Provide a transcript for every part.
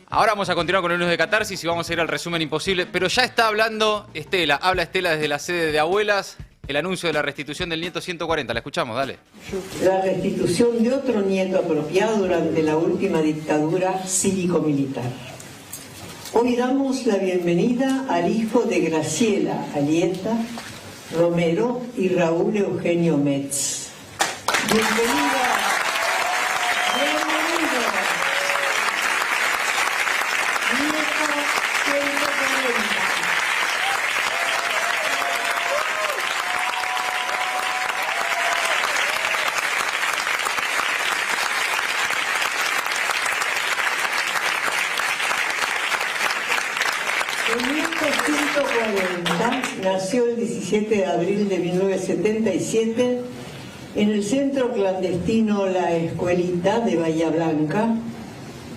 Ahora vamos a continuar con el lunes de Catarsis y vamos a ir al resumen imposible, pero ya está hablando Estela. Habla Estela desde la sede de Abuelas, el anuncio de la restitución del nieto 140. La escuchamos, dale. La restitución de otro nieto apropiado durante la última dictadura cívico-militar. Hoy damos la bienvenida al hijo de Graciela Alieta Romero y Raúl Eugenio Metz. Bienvenida. El nieto 140 nació el 17 de abril de 1977 en el centro clandestino La Escuelita de Bahía Blanca,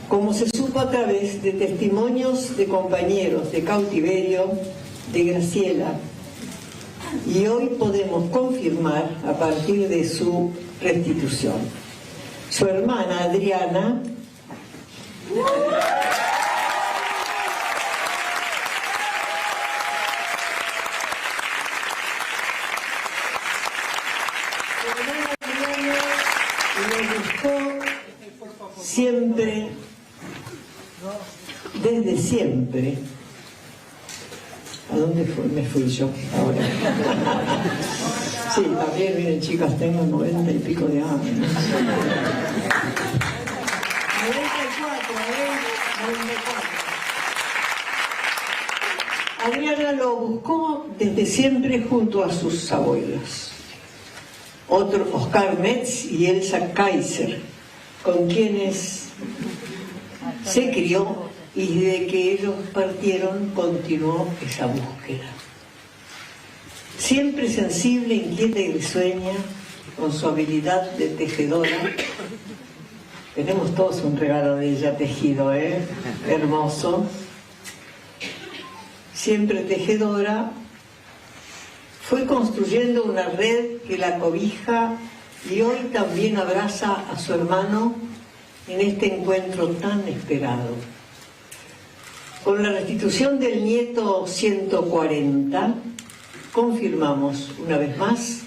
como se supo a través de testimonios de compañeros de cautiverio de Graciela. Y hoy podemos confirmar a partir de su restitución. Su hermana Adriana siempre, desde siempre. ¿A dónde me fui yo ahora? Sí, también, miren chicas, tengo 90 y pico de años. 94. Adriana lo buscó desde siempre junto a sus abuelos. Otro, Oscar Metz y Elsa Kaiser, con quienes se crió y desde que ellos partieron continuó esa búsqueda. Siempre sensible, inquieta y risueña, con su habilidad de tejedora. Tenemos todos un regalo de ella tejido, hermoso. Siempre tejedora, fue construyendo una red que la cobija y hoy también abraza a su hermano en este encuentro tan esperado. Con la restitución del nieto 140, confirmamos una vez más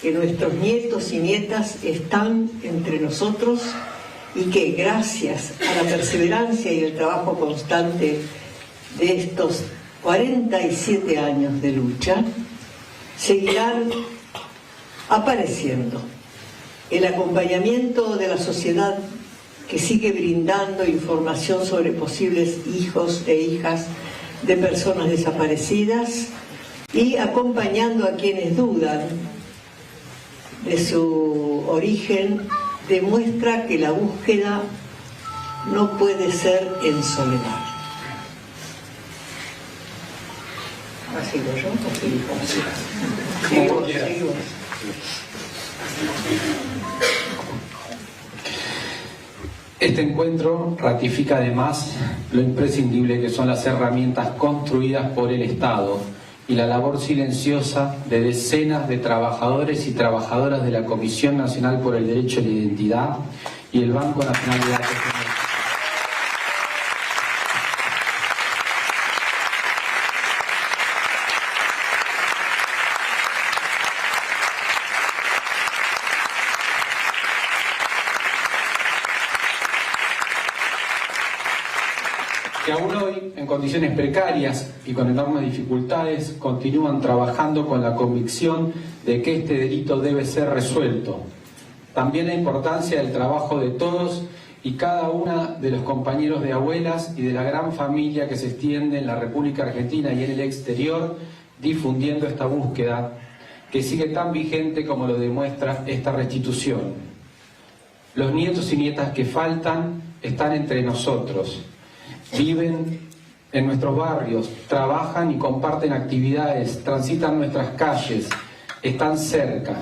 que nuestros nietos y nietas están entre nosotros y que gracias a la perseverancia y el trabajo constante de estos 47 años de lucha, seguirán apareciendo. El acompañamiento de la sociedad que sigue brindando información sobre posibles hijos e hijas de personas desaparecidas y acompañando a quienes dudan de su origen, demuestra que la búsqueda no puede ser en soledad. ¿Sigo yo o sigo? Este encuentro ratifica además lo imprescindible que son las herramientas construidas por el Estado y la labor silenciosa de decenas de trabajadores y trabajadoras de la Comisión Nacional por el Derecho a la Identidad y el Banco Nacional de Datos Genéticos. Que aún hoy, en condiciones precarias y con enormes dificultades, continúan trabajando con la convicción de que este delito debe ser resuelto. También la importancia del trabajo de todos y cada una de los compañeros de Abuelas y de la gran familia que se extiende en la República Argentina y en el exterior, difundiendo esta búsqueda que sigue tan vigente como lo demuestra esta restitución. Los nietos y nietas que faltan están entre nosotros. Viven en nuestros barrios, trabajan y comparten actividades, transitan nuestras calles, están cerca,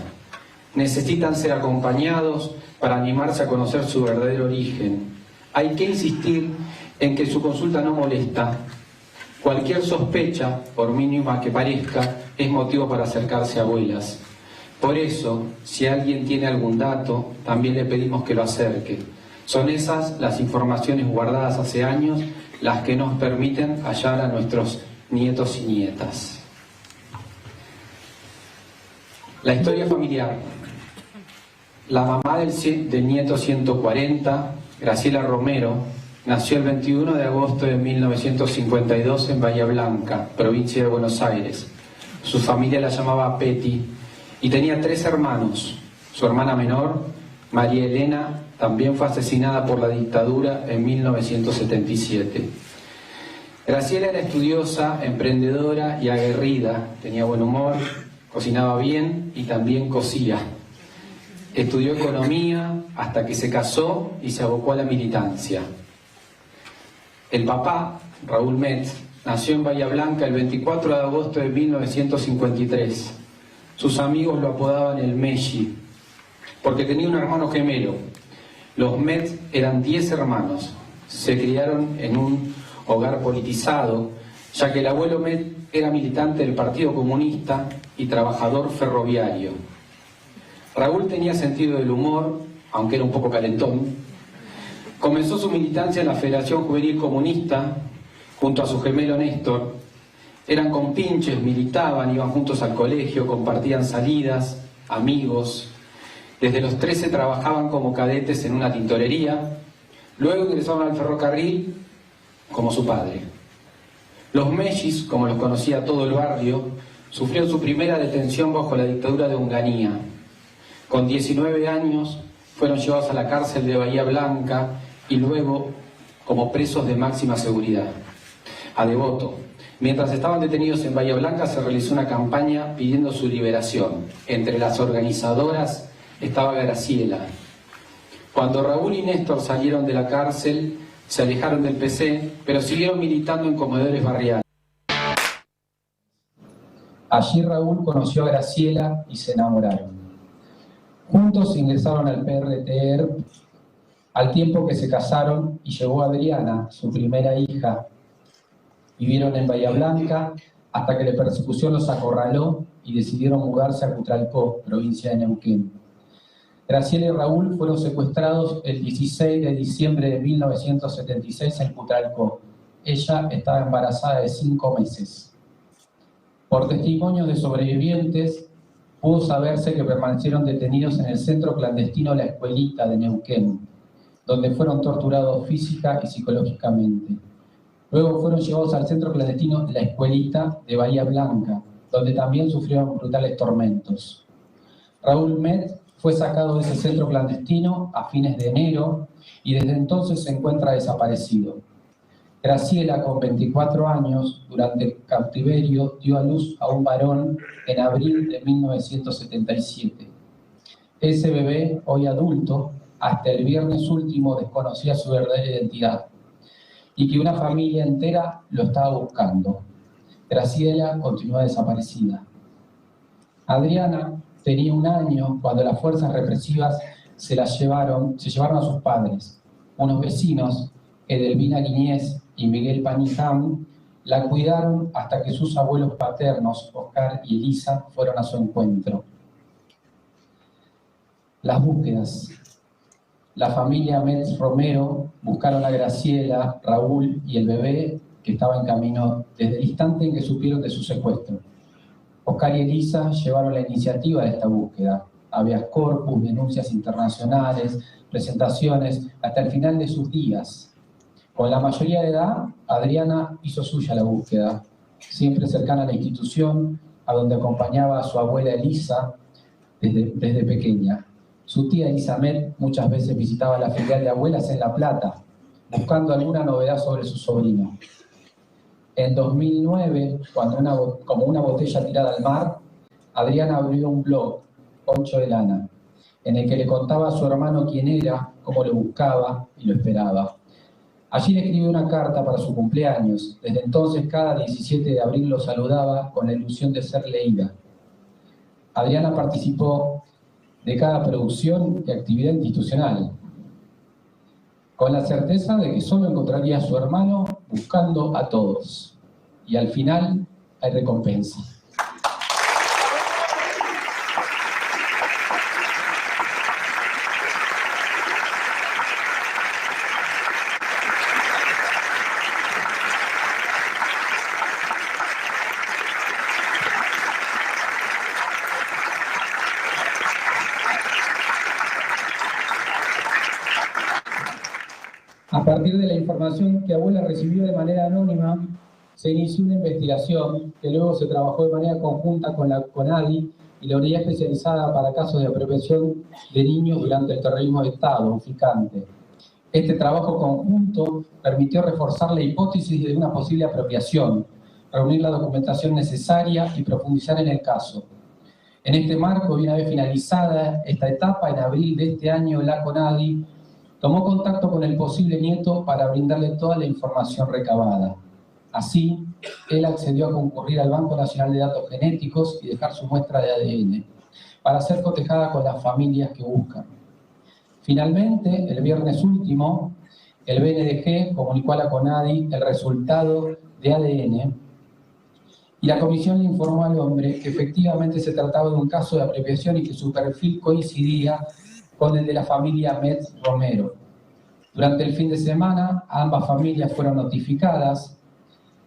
necesitan ser acompañados para animarse a conocer su verdadero origen. Hay que insistir en que su consulta no molesta. Cualquier sospecha, por mínima que parezca, es motivo para acercarse a Abuelas. Por eso, si alguien tiene algún dato, también le pedimos que lo acerque. Son esas las informaciones guardadas hace años las que nos permiten hallar a nuestros nietos y nietas. La historia familiar. La mamá del nieto 140, Graciela Romero, nació el 21 de agosto de 1952 en Bahía Blanca, provincia de Buenos Aires. Su familia la llamaba Peti y tenía 3 hermanos. Su hermana menor, María Elena, también fue asesinada por la dictadura en 1977. Graciela era estudiosa, emprendedora y aguerrida, tenía buen humor, cocinaba bien y también cosía. Estudió economía hasta que se casó y se abocó a la militancia. El papá, Raúl Metz, nació en Bahía Blanca el 24 de agosto de 1953. Sus amigos lo apodaban el Messi, porque tenía un hermano gemelo. Los Metz eran 10 hermanos. Se criaron en un hogar politizado, ya que el abuelo Metz era militante del Partido Comunista y trabajador ferroviario. Raúl tenía sentido del humor, aunque era un poco calentón. Comenzó su militancia en la Federación Juvenil Comunista, junto a su gemelo Néstor. Eran compinches, militaban, iban juntos al colegio, compartían salidas, amigos. Desde los 13 trabajaban como cadetes en una tintorería. Luego ingresaron al ferrocarril como su padre. Los Mellis, como los conocía todo el barrio, sufrieron su primera detención bajo la dictadura de Onganía. Con 19 años fueron llevados a la cárcel de Bahía Blanca y luego como presos de máxima seguridad, a Devoto. Mientras estaban detenidos en Bahía Blanca se realizó una campaña pidiendo su liberación. Entre las organizadoras estaba Graciela. Cuando Raúl y Néstor salieron de la cárcel, se alejaron del PC, pero siguieron militando en comedores barriales. Allí Raúl conoció a Graciela y se enamoraron. Juntos ingresaron al PRTR, al tiempo que se casaron y llegó Adriana, su primera hija. Vivieron en Bahía Blanca hasta que la persecución los acorraló y decidieron mudarse a Cutralcó, provincia de Neuquén. Graciela y Raúl fueron secuestrados el 16 de diciembre de 1976 en Cutralcó. Ella estaba embarazada de 5 meses. Por testimonios de sobrevivientes, pudo saberse que permanecieron detenidos en el centro clandestino La Escuelita de Neuquén, donde fueron torturados física y psicológicamente. Luego fueron llevados al centro clandestino La Escuelita de Bahía Blanca, donde también sufrieron brutales tormentos. Raúl Metz fue sacado de ese centro clandestino a fines de enero y desde entonces se encuentra desaparecido. Graciela, con 24 años, durante el cautiverio, dio a luz a un varón en abril de 1977. Ese bebé, hoy adulto, hasta el viernes último desconocía su verdadera identidad y que una familia entera lo estaba buscando. Graciela continúa desaparecida. Adriana tenía 1 año cuando las fuerzas represivas se llevaron a sus padres. Unos vecinos, Edelvina Guiñez y Miguel Paniján, la cuidaron hasta que sus abuelos paternos, Oscar y Elisa, fueron a su encuentro. Las búsquedas. La familia Metz Romero buscaron a Graciela, Raúl y el bebé que estaba en camino desde el instante en que supieron de su secuestro. Oscar y Elisa llevaron la iniciativa de esta búsqueda. Habeas corpus, denuncias internacionales, presentaciones, hasta el final de sus días. Con la mayoría de edad, Adriana hizo suya la búsqueda, siempre cercana a la institución, a donde acompañaba a su abuela Elisa desde pequeña. Su tía Elisa Metz muchas veces visitaba la filial de abuelas en La Plata, buscando alguna novedad sobre su sobrino. En 2009, como una botella tirada al mar, Adriana abrió un blog, Poncho de Lana, en el que le contaba a su hermano quién era, cómo lo buscaba y lo esperaba. Allí le escribió una carta para su cumpleaños. Desde entonces, cada 17 de abril lo saludaba con la ilusión de ser leída. Adriana participó de cada producción y actividad institucional, con la certeza de que solo encontraría a su hermano buscando a todos. Y al final hay recompensa. partir de la información que abuela recibió de manera anónima, se inició una investigación que luego se trabajó de manera conjunta con la CONADI y la Unidad Especializada para Casos de Apropiación de Niños durante el Terrorismo de Estado, UNFICANTE. Este trabajo conjunto permitió reforzar la hipótesis de una posible apropiación, reunir la documentación necesaria y profundizar en el caso. En este marco, y una vez finalizada esta etapa, en abril de este año, la CONADI tomó contacto con el posible nieto para brindarle toda la información recabada. Así, él accedió a concurrir al Banco Nacional de Datos Genéticos y dejar su muestra de ADN, para ser cotejada con las familias que buscan. Finalmente, el viernes último, el BNDG comunicó a la CONADI el resultado de ADN y la comisión le informó al hombre que efectivamente se trataba de un caso de apropiación y que su perfil coincidía con el de la familia Metz Romero. Durante el fin de semana, ambas familias fueron notificadas,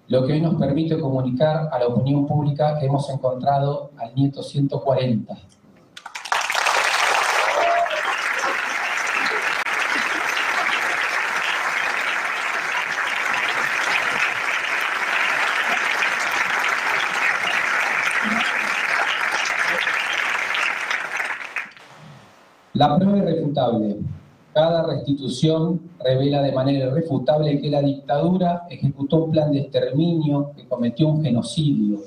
lo que hoy nos permite comunicar a la opinión pública que hemos encontrado al nieto 140. La prueba irrefutable. Cada restitución revela de manera irrefutable que la dictadura ejecutó un plan de exterminio, que cometió un genocidio.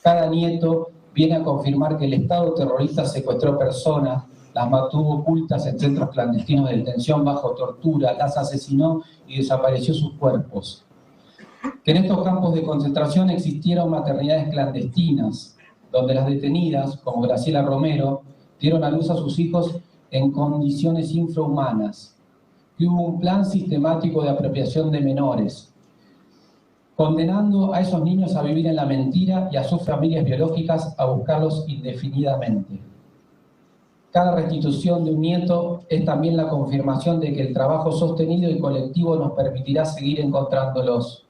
Cada nieto viene a confirmar que el Estado terrorista secuestró personas, las mantuvo ocultas en centros clandestinos de detención bajo tortura, las asesinó y desapareció sus cuerpos. Que en estos campos de concentración existieron maternidades clandestinas, donde las detenidas, como Graciela Romero, dieron a luz a sus hijos en condiciones infrahumanas, que hubo un plan sistemático de apropiación de menores, condenando a esos niños a vivir en la mentira y a sus familias biológicas a buscarlos indefinidamente. Cada restitución de un nieto es también la confirmación de que el trabajo sostenido y colectivo nos permitirá seguir encontrándolos.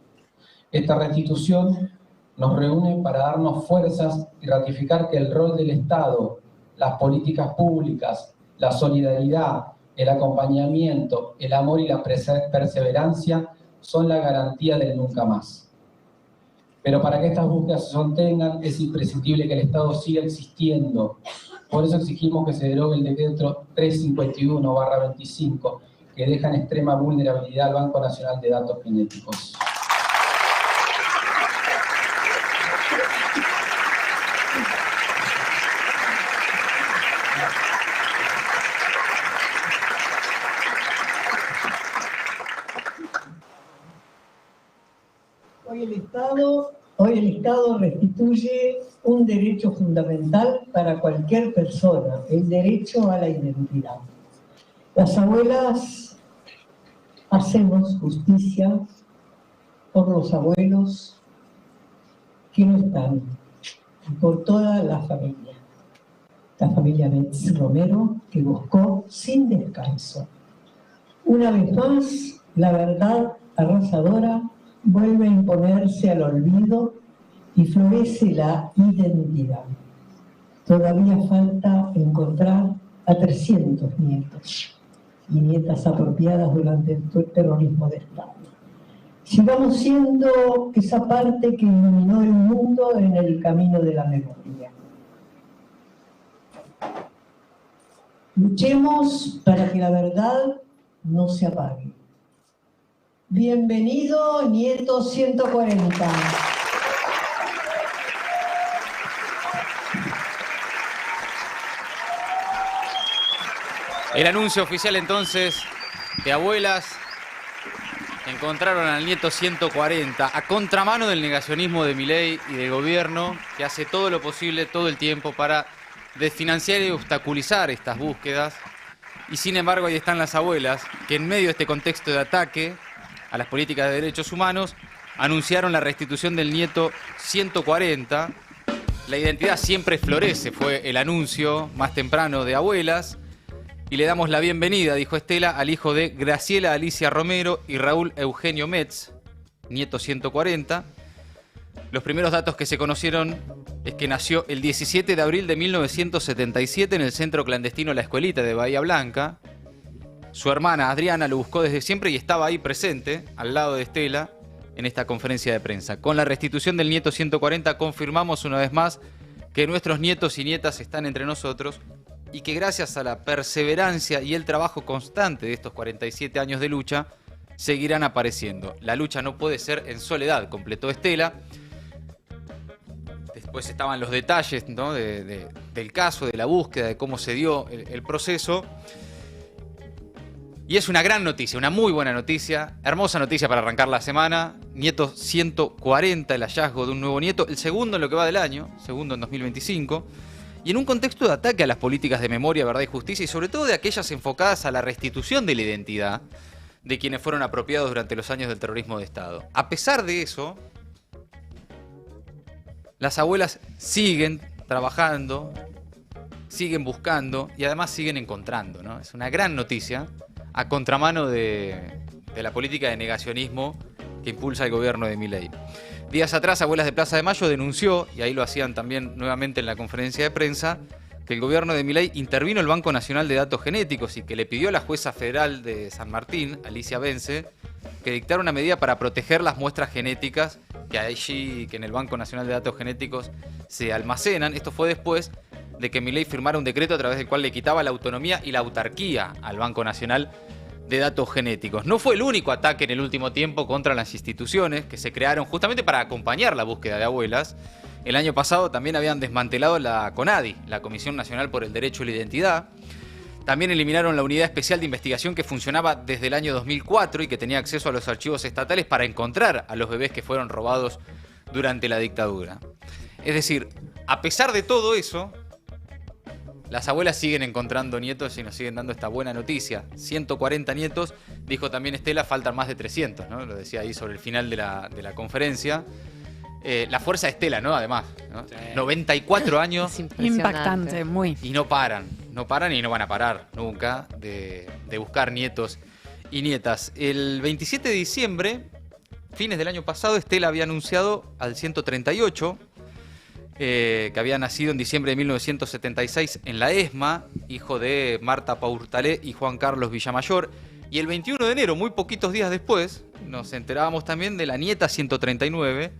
Esta restitución nos reúne para darnos fuerzas y ratificar que el rol del Estado, las políticas públicas, la solidaridad, el acompañamiento, el amor y la perseverancia son la garantía del nunca más. Pero para que estas búsquedas se sostengan es imprescindible que el Estado siga existiendo. Por eso exigimos que se derogue el decreto 351/25, que deja en extrema vulnerabilidad al Banco Nacional de Datos Genéticos. Hoy el Estado restituye un derecho fundamental para cualquier persona, el derecho a la identidad. Las abuelas hacemos justicia por los abuelos que no están, y por toda la familia Metz Romero, que buscó sin descanso. Una vez más, la verdad arrasadora vuelve a imponerse al olvido y florece la identidad. Todavía falta encontrar a 300 nietos y nietas apropiadas durante el terrorismo de Estado. Sigamos siendo esa parte que iluminó el mundo en el camino de la memoria. Luchemos para que la verdad no se apague. Bienvenido, nieto 140. El anuncio oficial entonces de abuelas encontraron al nieto 140 a contramano del negacionismo de Milei y del gobierno, que hace todo lo posible todo el tiempo para desfinanciar y obstaculizar estas búsquedas. Y sin embargo ahí están las abuelas que en medio de este contexto de ataque a las políticas de derechos humanos anunciaron la restitución del nieto 140. La identidad siempre florece, fue el anuncio más temprano de abuelas. Y le damos la bienvenida, dijo Estela, al hijo de Graciela Alicia Romero y Raúl Eugenio Metz, nieto 140. Los primeros datos que se conocieron es que nació el 17 de abril de 1977 en el centro clandestino La Escuelita de Bahía Blanca. Su hermana Adriana lo buscó desde siempre y estaba ahí presente, al lado de Estela, en esta conferencia de prensa. Con la restitución del nieto 140 confirmamos una vez más que nuestros nietos y nietas están entre nosotros y que gracias a la perseverancia y el trabajo constante de estos 47 años de lucha, seguirán apareciendo. La lucha no puede ser en soledad, completó Estela. Después estaban los detalles, ¿no?, del caso, de la búsqueda, de cómo se dio el proceso. Y es una gran noticia, una muy buena noticia, hermosa noticia para arrancar la semana. Nieto 140, el hallazgo de un nuevo nieto, el segundo en lo que va del año, segundo en 2025. Y en un contexto de ataque a las políticas de memoria, verdad y justicia, y sobre todo de aquellas enfocadas a la restitución de la identidad de quienes fueron apropiados durante los años del terrorismo de Estado. A pesar de eso, las abuelas siguen trabajando, siguen buscando y además siguen encontrando, ¿no? Es una gran noticia a contramano de la política de negacionismo que impulsa el gobierno de Milei. Días atrás, Abuelas de Plaza de Mayo denunció, y ahí lo hacían también nuevamente en la conferencia de prensa, que el gobierno de Milei intervino el Banco Nacional de Datos Genéticos y que le pidió a la jueza federal de San Martín, Alicia Vence, que dictara una medida para proteger las muestras genéticas que en el Banco Nacional de Datos Genéticos se almacenan. Esto fue después de que Milei firmara un decreto a través del cual le quitaba la autonomía y la autarquía al Banco Nacional de Datos Genéticos. No fue el único ataque en el último tiempo contra las instituciones que se crearon justamente para acompañar la búsqueda de abuelas. El año pasado también habían desmantelado la CONADI, la Comisión Nacional por el Derecho a la Identidad. También eliminaron la Unidad Especial de Investigación que funcionaba desde el año 2004 y que tenía acceso a los archivos estatales para encontrar a los bebés que fueron robados durante la dictadura. Es decir, a pesar de todo eso, las abuelas siguen encontrando nietos y nos siguen dando esta buena noticia. 140 nietos, dijo también Estela, faltan más de 300, ¿no? Lo decía ahí sobre el final de la conferencia. La fuerza de Estela, ¿no? Además, ¿no? Sí. 94 años. Es impactante, muy. Y no paran y no van a parar nunca de buscar nietos y nietas. El 27 de diciembre, fines del año pasado, Estela había anunciado al 138, que había nacido en diciembre de 1976 en la ESMA, hijo de Marta Paurtalé y Juan Carlos Villamayor. Y el 21 de enero, muy poquitos días después, nos enterábamos también de la nieta 139,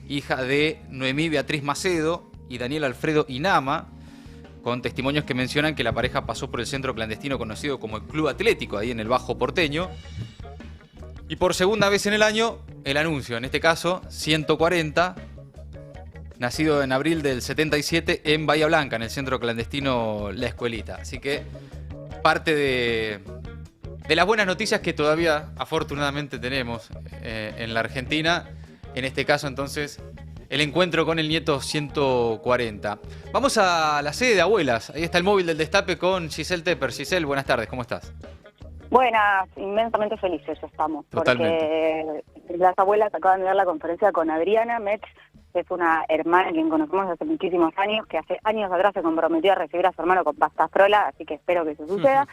hija de Noemí Beatriz Macedo y Daniel Alfredo Inama, con testimonios que mencionan que la pareja pasó por el centro clandestino conocido como el Club Atlético, ahí en el Bajo Porteño. Y por segunda vez en el año, el anuncio, en este caso, 140, nacido en abril del 77 en Bahía Blanca, en el centro clandestino La Escuelita. Así que parte de las buenas noticias que todavía afortunadamente tenemos en la Argentina. En este caso, entonces, el encuentro con el nieto 140. Vamos a la sede de Abuelas. Ahí está el móvil del Destape con Giselle Tepper. Giselle, buenas tardes, ¿cómo estás? Buenas, inmensamente felices estamos. Totalmente. Porque las abuelas acaban de dar la conferencia con Adriana Metz, que es una hermana que conocemos hace muchísimos años, que hace años atrás se comprometió a recibir a su hermano con pasta frola, así que espero que eso suceda.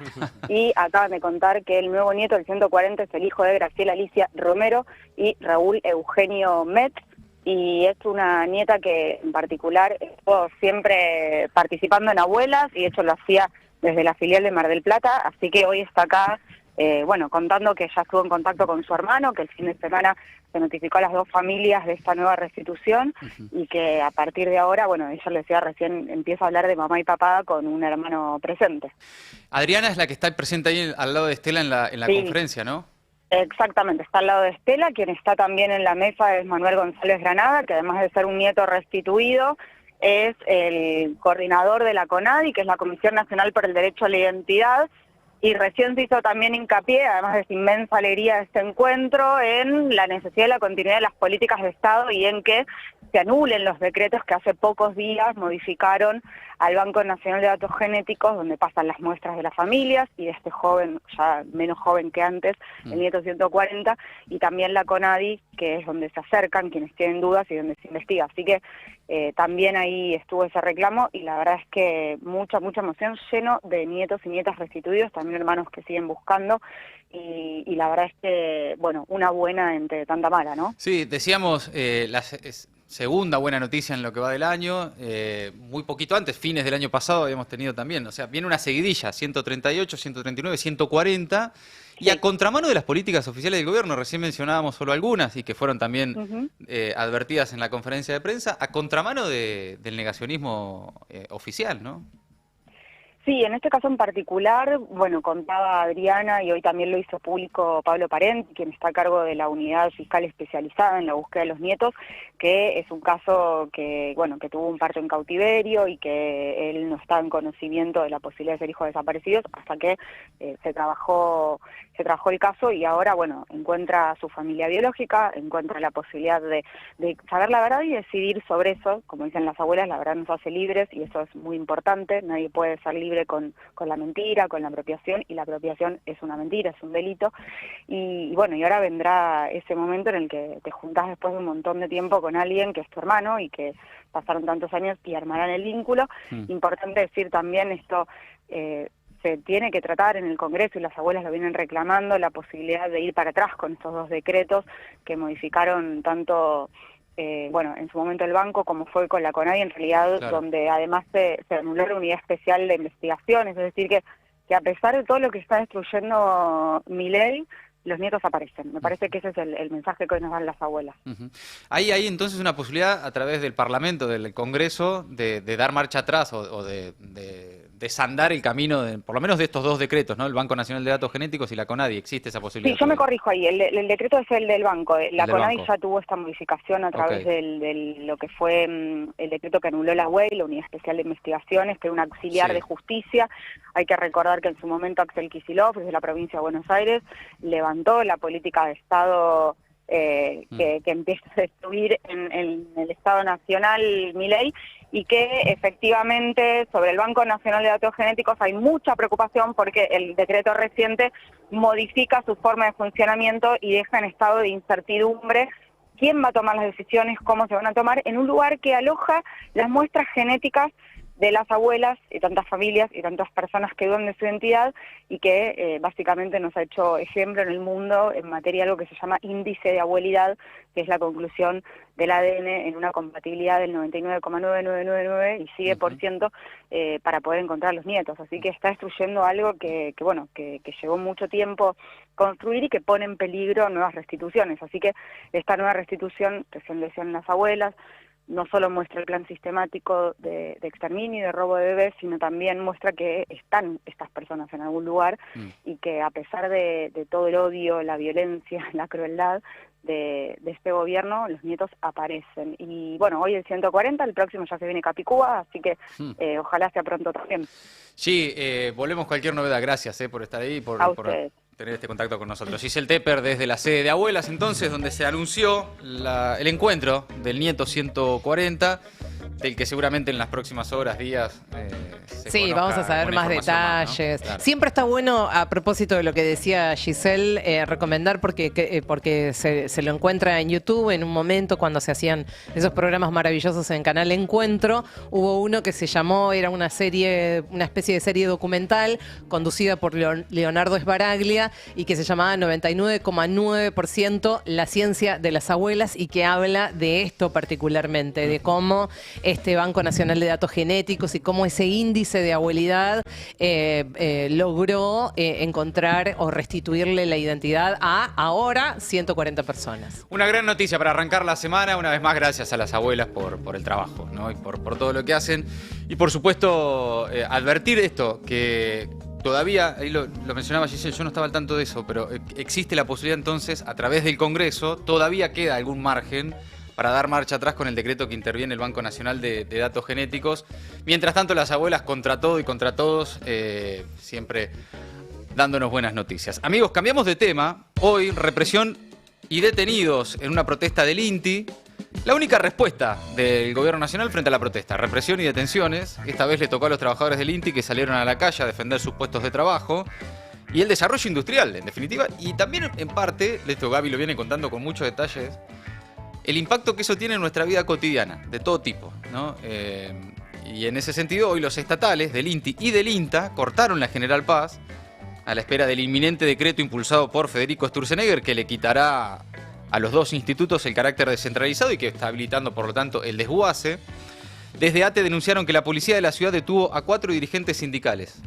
Y acaban de contar que el nuevo nieto, el 140, es el hijo de Graciela Alicia Romero y Raúl Eugenio Metz, y es una nieta que en particular estuvo siempre participando en Abuelas, y de hecho lo hacía desde la filial de Mar del Plata, así que hoy está acá, contando que ya estuvo en contacto con su hermano, que el fin de semana se notificó a las dos familias de esta nueva restitución, y que a partir de ahora, ella le decía recién, empieza a hablar de mamá y papá con un hermano presente. Adriana es la que está presente ahí al lado de Estela en la Sí. conferencia, ¿no? Exactamente, está al lado de Estela. Quien está también en la mesa es Manuel González Granada, que además de ser un nieto restituido, es el coordinador de la CONADI, que es la Comisión Nacional por el Derecho a la Identidad, y recién se hizo también hincapié, además de su inmensa alegría de este encuentro, en la necesidad de la continuidad de las políticas de Estado y en que se anulen los decretos que hace pocos días modificaron al Banco Nacional de Datos Genéticos, donde pasan las muestras de las familias y de este joven, ya menos joven que antes, el nieto 140, y también la CONADI, que es donde se acercan quienes tienen dudas y donde se investiga. Así que también ahí estuvo ese reclamo, y la verdad es que mucha emoción, lleno de nietos y nietas restituidos, también hermanos que siguen buscando, y la verdad es que, una buena entre tanta mala, ¿no? Sí, decíamos, segunda buena noticia en lo que va del año. Muy poquito antes, fines del año pasado, habíamos tenido también. O sea, viene una seguidilla, 138, 139, 140. Y a contramano de las políticas oficiales del gobierno, recién mencionábamos solo algunas y que fueron también advertidas en la conferencia de prensa, a contramano del negacionismo oficial, ¿no? Sí, en este caso en particular, bueno, contaba Adriana y hoy también lo hizo público Pablo Parenti, quien está a cargo de la unidad fiscal especializada en la búsqueda de los nietos, que es un caso que, bueno, que tuvo un parto en cautiverio y que él no está en conocimiento de la posibilidad de ser hijo de desaparecidos hasta que se trabajó el caso y ahora, bueno, encuentra a su familia biológica, encuentra la posibilidad de saber la verdad y decidir sobre eso. Como dicen las abuelas, la verdad nos hace libres y eso es muy importante. Nadie puede ser libre con la mentira, con la apropiación, y la apropiación es una mentira, es un delito. Y bueno, y ahora vendrá ese momento en el que te juntás después de un montón de tiempo con alguien que es tu hermano y que pasaron tantos años y armarán el vínculo. Importante decir también esto, se tiene que tratar en el Congreso, y las abuelas lo vienen reclamando, la posibilidad de ir para atrás con estos dos decretos que modificaron tanto bueno, en su momento el banco, como fue con la CONADI, en realidad, claro, donde además se anuló la unidad especial de investigaciones, es decir, que a pesar de todo lo que está destruyendo Milei, los nietos aparecen. Me parece que ese es el mensaje que hoy nos dan las abuelas. Hay entonces una posibilidad a través del Parlamento, del Congreso, de dar marcha atrás o de desandar el camino, por lo menos de estos dos decretos, ¿no? El Banco Nacional de Datos Genéticos y la CONADI. ¿Existe esa posibilidad? Sí, yo me corrijo ahí. El decreto es el del banco. La CONADI ya tuvo esta modificación a través de lo que fue el decreto que anuló la UEI, la Unidad Especial de Investigaciones, que era un auxiliar de justicia. Hay que recordar que en su momento Axel Kicillof, desde la provincia de Buenos Aires, levantó la política de Estado que empieza a destruir en el Estado Nacional Milei, y que efectivamente sobre el Banco Nacional de Datos Genéticos hay mucha preocupación porque el decreto reciente modifica su forma de funcionamiento y deja en estado de incertidumbre quién va a tomar las decisiones, cómo se van a tomar, en un lugar que aloja las muestras genéticas de las abuelas y tantas familias y tantas personas que dudan de su identidad, y que básicamente nos ha hecho ejemplo en el mundo en materia de algo que se llama índice de abuelidad, que es la conclusión del ADN en una compatibilidad del 99,9999 y sigue por ciento para poder encontrar los nietos. Así que está destruyendo algo que llevó mucho tiempo construir y que pone en peligro nuevas restituciones. Así que esta nueva restitución, recién decían las abuelas, no solo muestra el plan sistemático de exterminio y de robo de bebés, sino también muestra que están estas personas en algún lugar y que a pesar de todo el odio, la violencia, la crueldad de este gobierno, los nietos aparecen. Y bueno, hoy el 140, el próximo ya se viene Capicúa, así que ojalá sea pronto también. Sí, volvemos cualquier novedad. Gracias por estar ahí, por tener este contacto con nosotros. Giselle Tepper desde la sede de Abuelas, entonces, donde se anunció el encuentro del nieto 140, del que seguramente en las próximas horas, días, sí, vamos a saber más detalles. Más, ¿no? Claro. Siempre está bueno, a propósito de lo que decía Giselle, recomendar porque se lo encuentra en YouTube en un momento cuando se hacían esos programas maravillosos en Canal Encuentro. Hubo uno que se llamó, era una especie de serie documental conducida por Leonardo Sbaraglia y que se llamaba 99,9% la ciencia de las abuelas, y que habla de esto particularmente, de cómo este Banco Nacional de Datos Genéticos y cómo ese índice de abuelidad logró encontrar o restituirle la identidad a ahora 140 personas. Una gran noticia para arrancar la semana. Una vez más, gracias a las abuelas por el trabajo, ¿no? Y por todo lo que hacen. Y por supuesto, advertir esto, que todavía, ahí lo mencionaba Giselle, yo no estaba al tanto de eso, pero existe la posibilidad entonces, a través del Congreso, todavía queda algún margen para dar marcha atrás con el decreto que interviene el Banco Nacional de Datos Genéticos. Mientras tanto, las abuelas contra todo y contra todos, siempre dándonos buenas noticias. Amigos, cambiamos de tema. Hoy, represión y detenidos en una protesta del INTI. La única respuesta del Gobierno Nacional frente a la protesta: represión y detenciones. Esta vez le tocó a los trabajadores del INTI, que salieron a la calle a defender sus puestos de trabajo y el desarrollo industrial, en definitiva. Y también, en parte, esto Gaby lo viene contando con muchos detalles, el impacto que eso tiene en nuestra vida cotidiana, de todo tipo, ¿no? Y en ese sentido, hoy los estatales del INTI y del INTA cortaron la General Paz a la espera del inminente decreto impulsado por Federico Sturzenegger, que le quitará a los dos institutos el carácter descentralizado y que está habilitando, por lo tanto, el desguace. Desde ATE denunciaron que la policía de la ciudad detuvo a 4 dirigentes sindicales.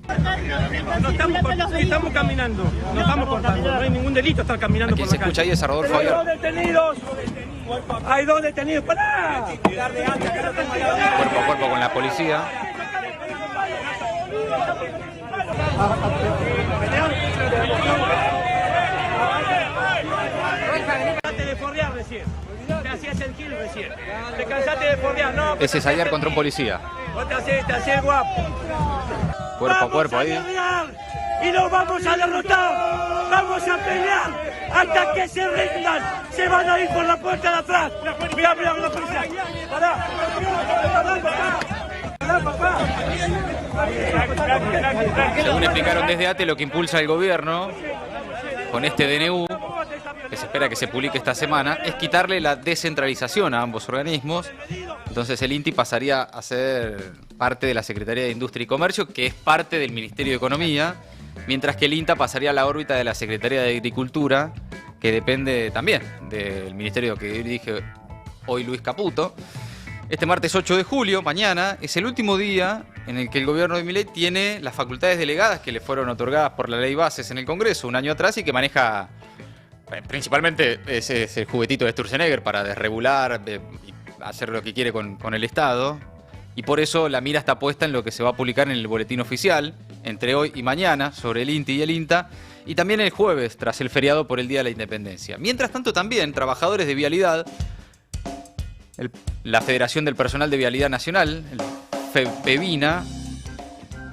Estamos caminando, no estamos cortando, no hay ningún delito estar caminando por la calle. Quien se escucha ahí es a Rodolfo Aguiar. Hay 2 detenidos, ¡pará! Cuerpo a cuerpo con la policía. Te de forrear recién, te hacías el kill recién, te cansaste de forrear, no. Ese es Aguiar contra un policía. Vos te hacés guapo. Cuerpo a cuerpo ahí. Y nos vamos a derrotar, vamos a pelear hasta que se rindan, se van a ir por la puerta de atrás. Mirá la policía, pará, papá. Según explicaron desde ATE, lo que impulsa el gobierno con este DNU, que se espera que se publique esta semana, es quitarle la descentralización a ambos organismos. Entonces el INTI pasaría a ser parte de la Secretaría de Industria y Comercio, que es parte del Ministerio de Economía, mientras que el INTA pasaría a la órbita de la Secretaría de Agricultura, que depende también del ministerio que dirige hoy Luis Caputo. Este martes 8 de julio, mañana, es el último día en el que el gobierno de Milei tiene las facultades delegadas que le fueron otorgadas por la Ley Bases en el Congreso un año atrás y que maneja principalmente ese es el juguetito de Sturzenegger para desregular y hacer lo que quiere con el Estado. Y por eso la mira está puesta en lo que se va a publicar en el boletín oficial entre hoy y mañana sobre el INTI y el INTA, y también el jueves tras el feriado por el Día de la Independencia. Mientras tanto también trabajadores de Vialidad, la Federación del Personal de Vialidad Nacional, el FEVINA,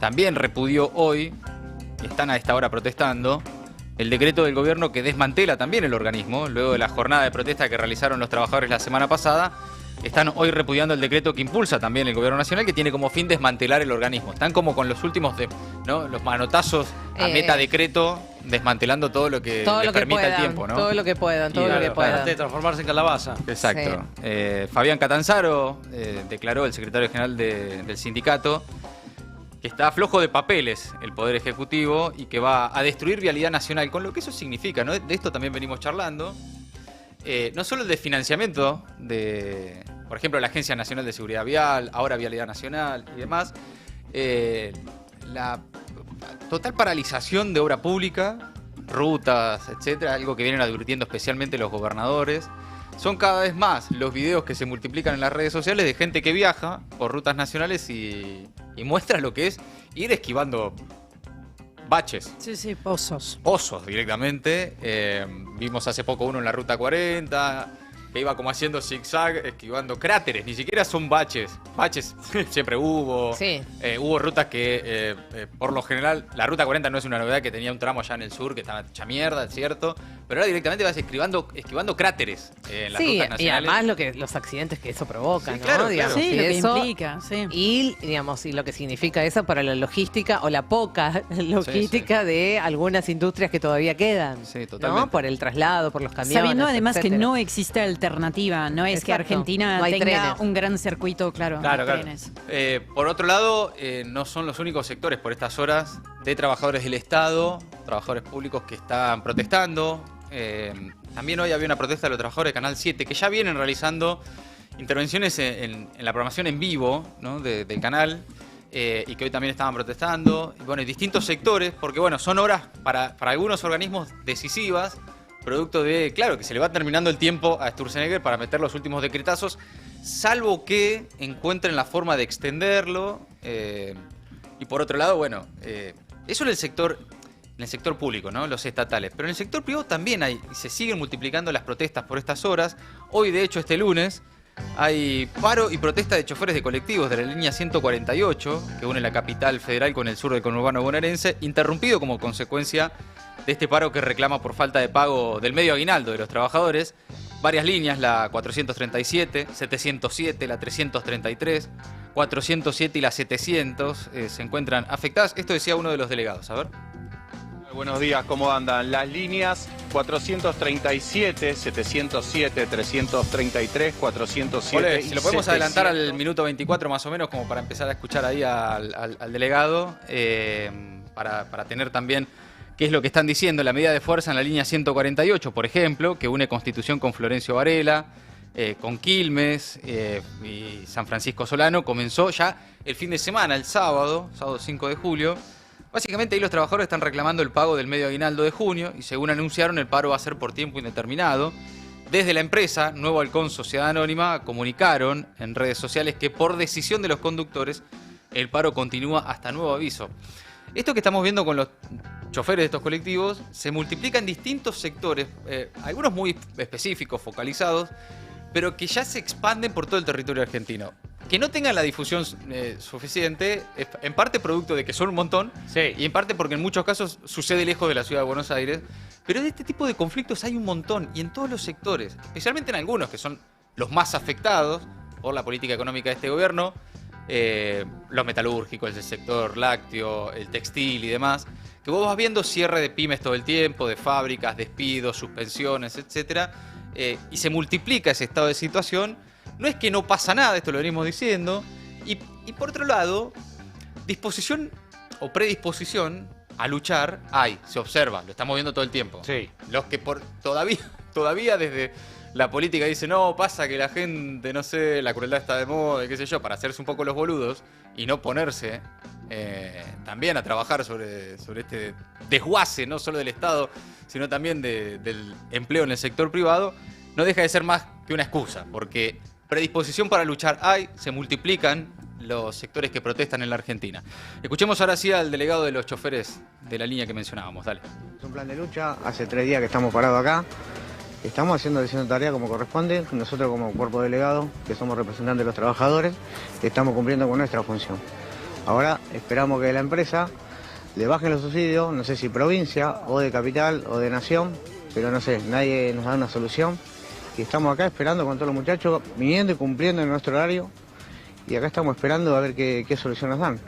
también repudió hoy, y están a esta hora protestando, el decreto del gobierno que desmantela también el organismo, luego de la jornada de protesta que realizaron los trabajadores la semana pasada. Están hoy repudiando el decreto que impulsa también el gobierno nacional, que tiene como fin desmantelar el organismo. Están como con los últimos, ¿no? Los manotazos a meta decreto, desmantelando todo lo que les permita el tiempo, ¿no? Todo lo que puedan, todo lo que puedan. Antes de transformarse en calabaza. Exacto. Sí. Fabián Catanzaro declaró, el secretario general del sindicato, que está flojo de papeles el Poder Ejecutivo y que va a destruir Vialidad Nacional, con lo que eso significa, ¿no? De esto también venimos charlando. No solo el desfinanciamiento de, por ejemplo, la Agencia Nacional de Seguridad Vial, ahora Vialidad Nacional y demás, la total paralización de obra pública, rutas, etcétera, algo que vienen advirtiendo especialmente los gobernadores. Son cada vez más los videos que se multiplican en las redes sociales de gente que viaja por rutas nacionales y muestra lo que es ir esquivando baches. Sí, pozos. Pozos directamente. Vimos hace poco uno en la Ruta 40, que iba como haciendo zigzag, esquivando cráteres. Ni siquiera son baches. Baches siempre hubo. Sí. Hubo rutas que, por lo general, la Ruta 40 no es una novedad, que tenía un tramo allá en el sur que estaba hecha mierda, es cierto. Pero ahora directamente vas esquivando cráteres en las rutas nacionales. Y además los accidentes que eso provoca, sí, ¿no? Claro, digamos, sí, lo que eso, implica, sí. Y, digamos, y lo que significa eso para la logística o la poca logística de algunas industrias que todavía quedan. Sí, totalmente. ¿No? Por el traslado, por los camiones, sabiendo además etcétera. Que no existe alternativa, no es que Argentina tenga trenes. Un gran circuito, claro. Trenes. Por otro lado, no son los únicos sectores por estas horas de trabajadores del Estado, trabajadores públicos que están protestando. También hoy había una protesta de los trabajadores de Canal 7 que ya vienen realizando intervenciones en la programación en vivo, ¿no? del canal, y que hoy también estaban protestando. Y bueno, y distintos sectores, porque bueno, son horas para algunos organismos decisivas, producto de, claro, que se le va terminando el tiempo a Sturzenegger para meter los últimos decretazos, salvo que encuentren la forma de extenderlo. Y por otro lado, bueno, eso en el sector público, ¿no? Los estatales. Pero en el sector privado también se siguen multiplicando las protestas por estas horas. Hoy, de hecho, este lunes, hay paro y protesta de choferes de colectivos de la línea 148, que une la capital federal con el sur del conurbano bonaerense, interrumpido como consecuencia de este paro que reclama por falta de pago del medio aguinaldo de los trabajadores. Varias líneas, la 437, 707, la 333, 407 y la 700 se encuentran afectadas. Esto decía uno de los delegados, a ver. Buenos días, ¿cómo andan? Las líneas 437, 707, 333, 407 Olé, si lo podemos 700. adelantar al minuto 24 más o menos, como para empezar a escuchar ahí al delegado, para tener también ¿Qué es lo que están diciendo? La medida de fuerza en la línea 148, por ejemplo, que une Constitución con Florencio Varela, con Quilmes y San Francisco Solano, comenzó ya el fin de semana, el sábado 5 de julio. Básicamente ahí los trabajadores están reclamando el pago del medio aguinaldo de junio y según anunciaron el paro va a ser por tiempo indeterminado. Desde la empresa Nuevo Halcón Sociedad Anónima comunicaron en redes sociales que por decisión de los conductores el paro continúa hasta nuevo aviso. Esto que estamos viendo con los choferes de estos colectivos se multiplica en distintos sectores, algunos muy específicos, focalizados, pero que ya se expanden por todo el territorio argentino. Que no tengan la difusión suficiente, en parte producto de que son un montón, sí, y en parte porque en muchos casos sucede lejos de la ciudad de Buenos Aires, pero de este tipo de conflictos hay un montón, y en todos los sectores, especialmente en algunos que son los más afectados por la política económica de este gobierno, los metalúrgicos, el sector lácteo, el textil y demás, que vos vas viendo cierre de pymes todo el tiempo, de fábricas, despidos, suspensiones, etcétera, y se multiplica ese estado de situación. No es que no pasa nada, esto lo venimos diciendo, y por otro lado, disposición o predisposición a luchar hay, se observa, lo estamos viendo todo el tiempo. Sí. Los que todavía desde la política dicen, no, pasa que la gente, no sé, la crueldad está de moda, qué sé yo, para hacerse un poco los boludos y no ponerse también a trabajar sobre este desguace, no solo del Estado, sino también del empleo en el sector privado, no deja de ser más que una excusa, porque predisposición para luchar hay, se multiplican los sectores que protestan en la Argentina. Escuchemos ahora sí al delegado de los choferes de la línea que mencionábamos, dale. Es un plan de lucha, hace 3 días que estamos parados acá, estamos haciendo tarea como corresponde, nosotros como cuerpo delegado, que somos representantes de los trabajadores, estamos cumpliendo con nuestra función. Ahora esperamos que la empresa le bajen los subsidios, no sé si provincia o de capital o de nación, pero no sé, nadie nos da una solución. Y estamos acá esperando con todos los muchachos, viniendo y cumpliendo en nuestro horario. Y acá estamos esperando a ver qué solución nos dan.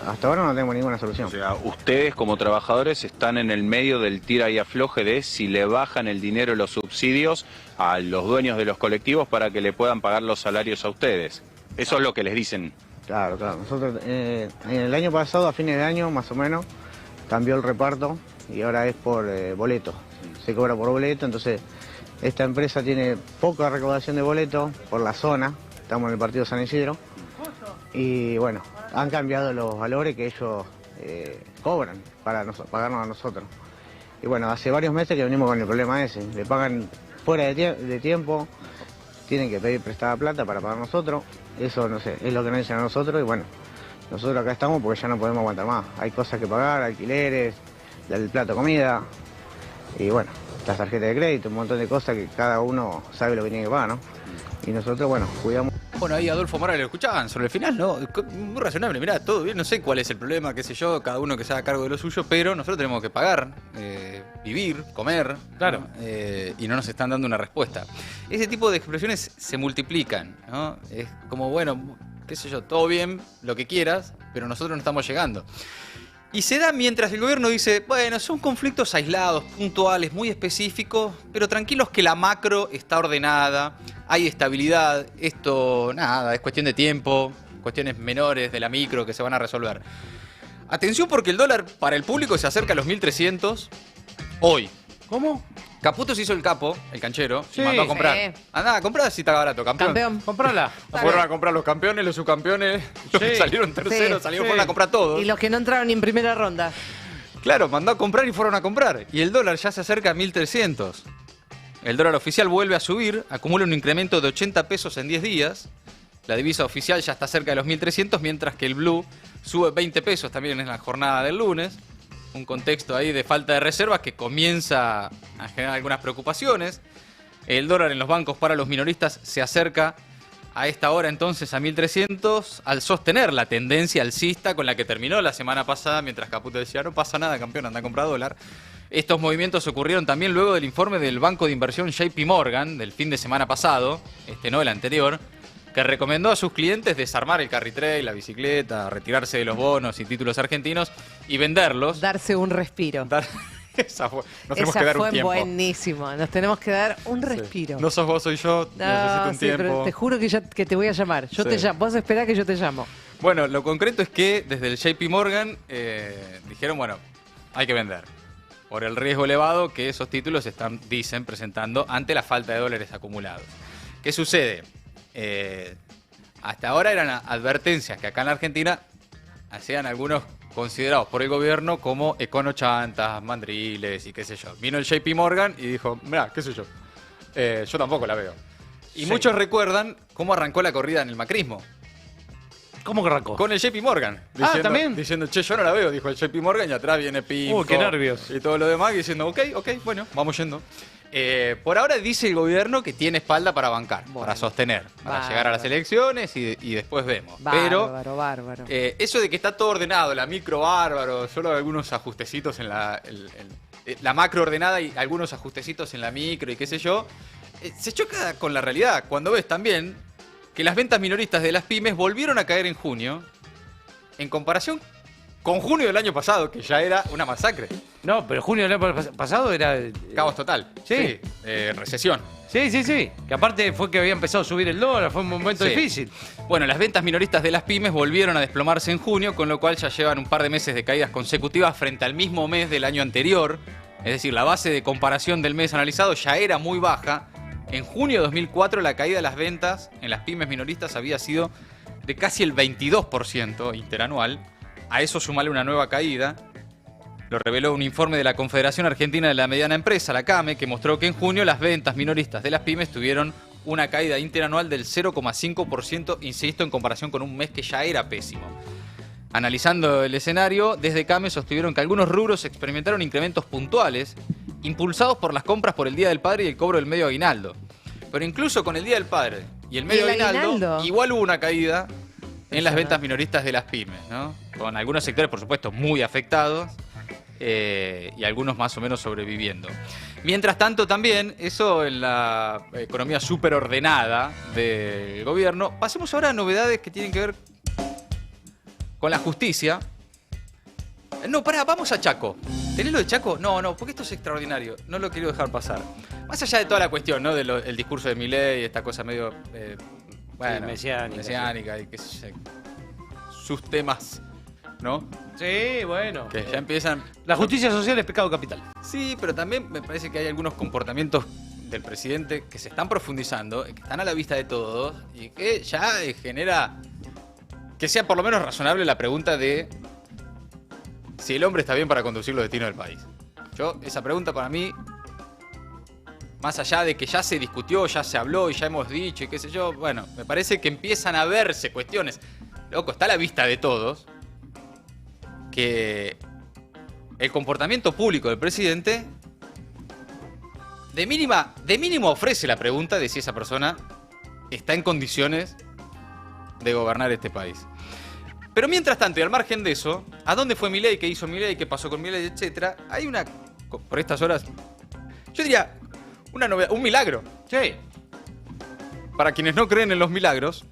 Hasta ahora no tenemos ninguna solución. O sea, ustedes como trabajadores están en el medio del tira y afloje de si le bajan el dinero, los subsidios a los dueños de los colectivos para que le puedan pagar los salarios a ustedes. Eso es lo que les dicen. Claro. Nosotros en el año pasado, a fines de año más o menos, cambió el reparto y ahora es por boleto. Se cobra por boleto, entonces esta empresa tiene poca recaudación de boleto por la zona. Estamos en el partido San Isidro. Y bueno, han cambiado los valores que ellos cobran para pagarnos a nosotros. Y bueno, hace varios meses que venimos con el problema ese. Le pagan fuera de tiempo, tienen que pedir prestada plata para pagar nosotros. Eso, no sé, es lo que nos dicen a nosotros y bueno, nosotros acá estamos porque ya no podemos aguantar más. Hay cosas que pagar, alquileres, el plato de comida y bueno, las tarjetas de crédito, un montón de cosas que cada uno sabe lo que tiene que pagar, ¿no? Y nosotros, bueno, cuidamos. Bueno, ahí Adolfo Morales lo escuchaban sobre el final, ¿no? Muy razonable, mirá, todo bien, no sé cuál es el problema, qué sé yo, cada uno que se haga cargo de lo suyo, pero nosotros tenemos que pagar, vivir, comer, claro, ¿no? Y no nos están dando una respuesta. Ese tipo de expresiones se multiplican, ¿no? Es como, bueno, qué sé yo, todo bien, lo que quieras, pero nosotros no estamos llegando. Y se da mientras el gobierno dice, bueno, son conflictos aislados, puntuales, muy específicos, pero tranquilos que la macro está ordenada, hay estabilidad, esto, nada, es cuestión de tiempo, cuestiones menores de la micro que se van a resolver. Atención porque el dólar para el público se acerca a los 1.300 hoy. ¿Cómo? Caputo se hizo el capo, el canchero, sí, y mandó a comprar. Sí. Andá, comprá si está barato, campeón. Comprala. Fueron a comprar los campeones, los subcampeones, los que salieron terceros, fueron a comprar todos. Y los que no entraron ni en primera ronda. Claro, mandó a comprar y fueron a comprar. Y el dólar ya se acerca a 1.300. El dólar oficial vuelve a subir, acumula un incremento de 80 pesos en 10 días. La divisa oficial ya está cerca de los 1.300, mientras que el blue sube 20 pesos también en la jornada del lunes. Un contexto ahí de falta de reservas que comienza a generar algunas preocupaciones. El dólar en los bancos para los minoristas se acerca a esta hora entonces a 1.300 al sostener la tendencia alcista con la que terminó la semana pasada, mientras Caputo decía, no pasa nada, campeón, anda a comprar dólar. Estos movimientos ocurrieron también luego del informe del banco de inversión JP Morgan del fin de semana pasado, no el anterior, que recomendó a sus clientes desarmar el carry trade, la bicicleta, retirarse de los bonos y títulos argentinos y venderlos. Darse un respiro. Esa fue buenísimo. Nos tenemos que dar un respiro. No sos vos, soy yo. Necesito un tiempo. Pero te juro que te voy a llamar. Yo te llamo. Vos esperá que yo te llamo. Bueno, lo concreto es que desde el JP Morgan dijeron, bueno, hay que vender. Por el riesgo elevado que esos títulos están, dicen, presentando ante la falta de dólares acumulados. ¿Qué sucede? Hasta ahora eran advertencias que acá en la Argentina hacían algunos considerados por el gobierno como econochantas, mandriles y qué sé yo. Vino el JP Morgan y dijo, mirá, qué sé yo, yo tampoco la veo. Y muchos recuerdan cómo arrancó la corrida en el macrismo. ¿Cómo que arrancó? Con el JP Morgan. Diciendo, ¿también? Diciendo, che, yo no la veo, dijo el JP Morgan, y atrás viene Pinco. Qué nervios. Y todo lo demás, y diciendo, ok, bueno, vamos yendo. Por ahora dice el gobierno que tiene espalda para bancar, para sostener, para llegar a las elecciones y después vemos. Bárbaro. Eso de que está todo ordenado, la micro bárbaro, solo algunos ajustecitos en la macro ordenada y algunos ajustecitos en la micro y qué sé yo, se choca con la realidad. Cuando ves también que las ventas minoristas de las pymes volvieron a caer en junio, en comparación con junio del año pasado, que ya era una masacre. No, pero junio del año pasado era... Caos total. Sí. Recesión. Sí. Que aparte fue que había empezado a subir el dólar, fue un momento difícil. Bueno, las ventas minoristas de las pymes volvieron a desplomarse en junio, con lo cual ya llevan un par de meses de caídas consecutivas frente al mismo mes del año anterior. Es decir, la base de comparación del mes analizado ya era muy baja. En junio de 2004 la caída de las ventas en las pymes minoristas había sido de casi el 22% interanual. A eso sumarle una nueva caída. Lo reveló un informe de la Confederación Argentina de la Mediana Empresa, la CAME, que mostró que en junio las ventas minoristas de las pymes tuvieron una caída interanual del 0,5%, insisto, en comparación con un mes que ya era pésimo. Analizando el escenario, desde CAME sostuvieron que algunos rubros experimentaron incrementos puntuales, impulsados por las compras por el Día del Padre y el cobro del medio aguinaldo. Pero incluso con el Día del Padre y el medio aguinaldo, igual hubo una caída en las ventas minoristas de las pymes, ¿no? Con algunos sectores, por supuesto, muy afectados y algunos más o menos sobreviviendo. Mientras tanto, también, eso en la economía súper ordenada del gobierno. Pasemos ahora a novedades que tienen que ver con la justicia. No, pará, vamos a Chaco. ¿Tenés lo de Chaco? No, porque esto es extraordinario. No lo quiero dejar pasar. Más allá de toda la cuestión, ¿no? Del discurso de Milei y esta cosa medio... mesiánica y qué sé yo, sus temas, ¿no? Sí, bueno. Que ya empiezan... La justicia social es pecado capital. Sí, pero también me parece que hay algunos comportamientos del presidente que se están profundizando, que están a la vista de todos y que ya genera que sea por lo menos razonable la pregunta de si el hombre está bien para conducir los destinos del país. Esa pregunta para mí... Más allá de que ya se discutió, ya se habló y ya hemos dicho y qué sé yo, bueno, me parece que empiezan a verse cuestiones. Loco, está a la vista de todos que el comportamiento público del presidente de mínimo ofrece la pregunta de si esa persona está en condiciones de gobernar este país. Pero mientras tanto, y al margen de eso, ¿a dónde fue Milei? ¿Qué hizo Milei? ¿Qué pasó con Milei? Etcétera. Hay una, por estas horas, yo diría... una novedad, un milagro. Sí. Para quienes no creen en los milagros,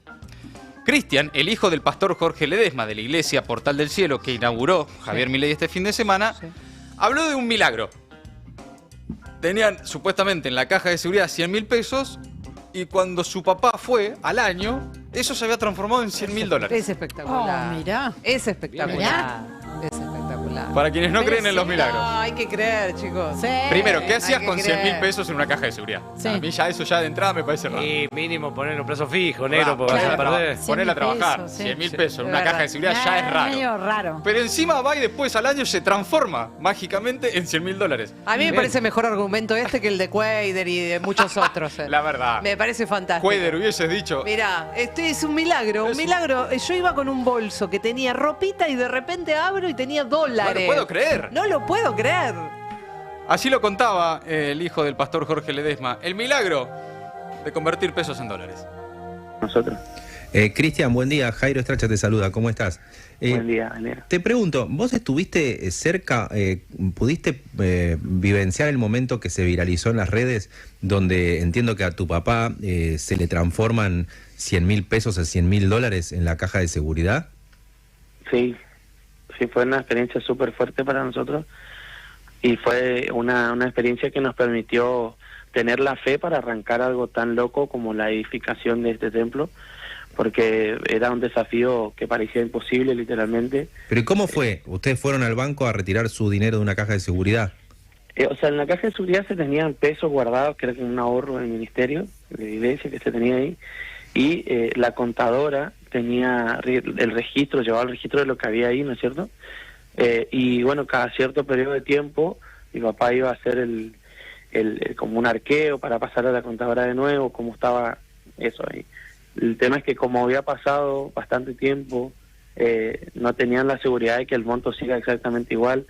Cristian, el hijo del pastor Jorge Ledesma de la iglesia Portal del Cielo que inauguró Javier Milei este fin de semana, habló de un milagro. Tenían supuestamente en la caja de seguridad 100.000 pesos y cuando su papá fue al año, eso se había transformado en $100.000. Es espectacular. Mirá. Es espectacular. Es espectacular. Para quienes no creen en los milagros. No, hay que creer, chicos. Sí. Primero, ¿qué hacías con 100.000 pesos en una caja de seguridad? Sí. A mí ya eso ya de entrada me parece raro. Y mínimo poner un plazo fijo, negro, porque vas a perder. Ponerla a trabajar. 100.000 100.000 pesos en una caja de seguridad ya es raro. Medio raro. Pero encima va y después al año se transforma mágicamente en $100.000. A mí me parece mejor argumento que el de Cuader y de muchos otros. La verdad. Me parece fantástico. Cuader hubieses dicho. Mirá, este es un milagro. Un milagro. Yo iba con un bolso que tenía ropita y de repente abro y tenía dólares. No lo puedo creer. No lo puedo creer. Así lo contaba el hijo del pastor Jorge Ledesma. El milagro de convertir pesos en dólares. Nosotros. Cristian, buen día. Jairo Estracha te saluda. ¿Cómo estás? Buen día, Daniel. Te pregunto, ¿vos estuviste cerca, pudiste vivenciar el momento que se viralizó en las redes donde entiendo que a tu papá se le transforman 100.000 pesos a $100.000 en la caja de seguridad? Sí, fue una experiencia súper fuerte para nosotros y fue una experiencia que nos permitió tener la fe para arrancar algo tan loco como la edificación de este templo, porque era un desafío que parecía imposible, literalmente. ¿Pero y cómo fue? ¿Ustedes fueron al banco a retirar su dinero de una caja de seguridad? O sea, en la caja de seguridad se tenían pesos guardados, que era como un ahorro del ministerio de la iglesia que se tenía ahí, y la contadora tenía el registro, llevaba el registro de lo que había ahí, ¿no es cierto? Y bueno, cada cierto periodo de tiempo mi papá iba a hacer como un arqueo para pasar a la contadora de nuevo, cómo estaba eso ahí. El tema es que como había pasado bastante tiempo, no tenían la seguridad de que el monto siga exactamente igual.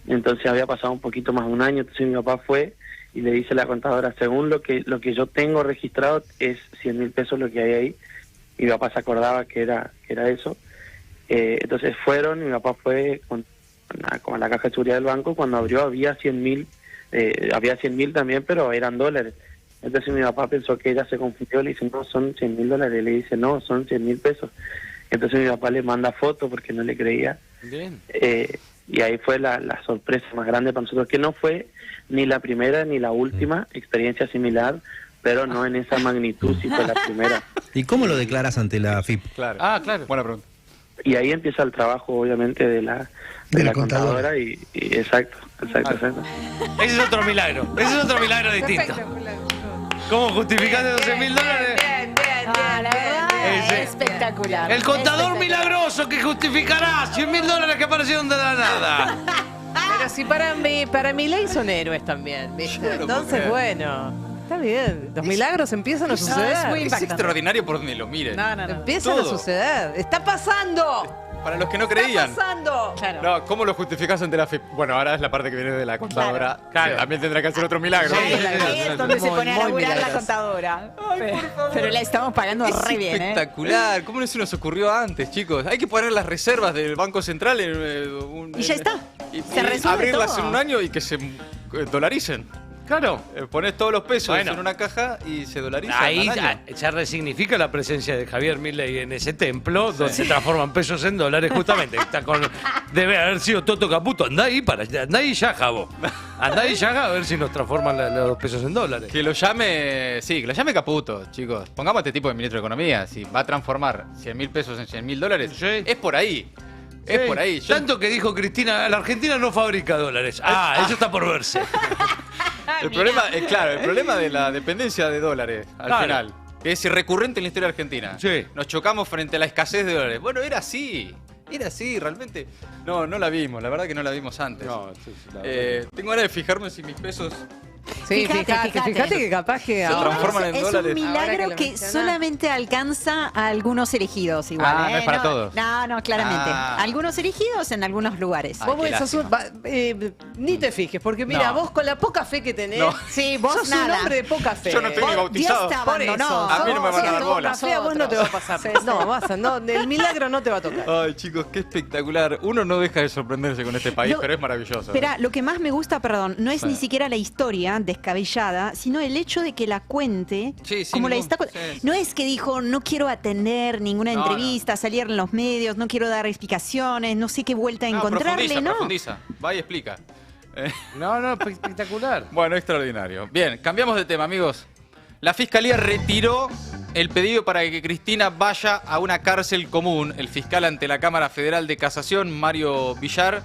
Entonces había pasado un poquito más de un año, entonces mi papá fue y le dice a la contadora, según lo que yo tengo registrado es 100.000 pesos lo que hay ahí. Y mi papá se acordaba que era eso. Entonces fueron, mi papá fue con la caja de seguridad del banco, cuando abrió había 100.000, había 100.000 también, pero eran dólares. Entonces mi papá pensó que ella se confundió, le dice, no, son 100.000 dólares, le dice, no, son 100.000 pesos. Entonces mi papá le manda foto porque no le creía. Bien. Y ahí fue la sorpresa más grande para nosotros, que no fue ni la primera ni la última experiencia similar, pero no en esa magnitud, si fue la primera. ¿Y cómo lo declaras ante la AFIP? Claro. Claro. Buena pregunta. Y ahí empieza el trabajo, obviamente, de la contadora y exacto. Ese es otro milagro, distinto. ¿Cómo justificaste 12.000 dólares? La verdad, espectacular. El contador milagroso que justificará 100.000 dólares que aparecieron de la nada. Pero si para Milei son héroes también, ¿viste? Entonces, bueno, está bien. Los milagros empiezan a suceder. es muy Es impactante. extraordinario por donde lo miren. Empiezan Todo. a suceder. ¡Está pasando! Para los que no creían. ¡Está pasando! Claro. No, ¿cómo lo justificás ante la AFIP? Bueno, ahora es la parte que viene de la contadora. Claro. También tendrá que hacer otro milagro. Ahí es donde se pone a laburar la milagroso. contadora. Pero la estamos pagando Es re bien, ¿eh? espectacular. ¿Cómo no se nos ocurrió antes, chicos? Hay que poner las reservas del Banco Central Y ya está. Se resuelve abrirlas todo. en un año y que se dolaricen. Claro. Pones todos los pesos Bueno. en una caja y se dolarizan. Ahí al año. ya resignifica la presencia de Javier Milei en ese templo, donde se transforman pesos en dólares, justamente. Debe haber sido Toto Caputo. Andá ahí ya, Javo. Andá ahí ya, a ver si nos transforman los pesos en dólares. Que lo llame Caputo, chicos. Pongamos a este tipo de ministro de Economía. Si va a transformar 100.000 pesos en 100.000 dólares, es por ahí. Es por ahí. Tanto que dijo Cristina, la Argentina no fabrica dólares. Eso está por verse. El problema de la dependencia de dólares al final, que es recurrente en la historia argentina. Sí. Nos chocamos frente a la escasez de dólares. Bueno, era así, realmente. No la vimos, la verdad que no la vimos antes. Tengo ganas de fijarme si mis pesos Sí, fíjate que capaz que se transforman en es dólares. un milagro que solamente alcanza a algunos elegidos igual. No es para todos. No, claramente. Algunos elegidos en algunos lugares. Ni te fijes, porque mira, vos con la poca fe que tenés, sí, vos sos un hombre de poca fe. Yo no estoy ni bautizado. Dios te abandonó. A mí no me van a dar bola. Fe a vos no te va a pasar. No, el milagro no te va a tocar. Ay, chicos, qué espectacular. Uno no deja de sorprenderse con este país, pero es maravilloso. Espera, lo que más me gusta, no es ni siquiera la historia descabellada, sino el hecho de que la cuente como la está. No es que dijo, no quiero atender ninguna entrevista, salir en los medios, no quiero dar explicaciones, no sé qué vuelta a encontrarle, profundiza. Va y explica. Espectacular. Bueno, extraordinario. Bien, cambiamos de tema, amigos. La Fiscalía retiró el pedido para que Cristina vaya a una cárcel común. El fiscal ante la Cámara Federal de Casación, Mario Villar,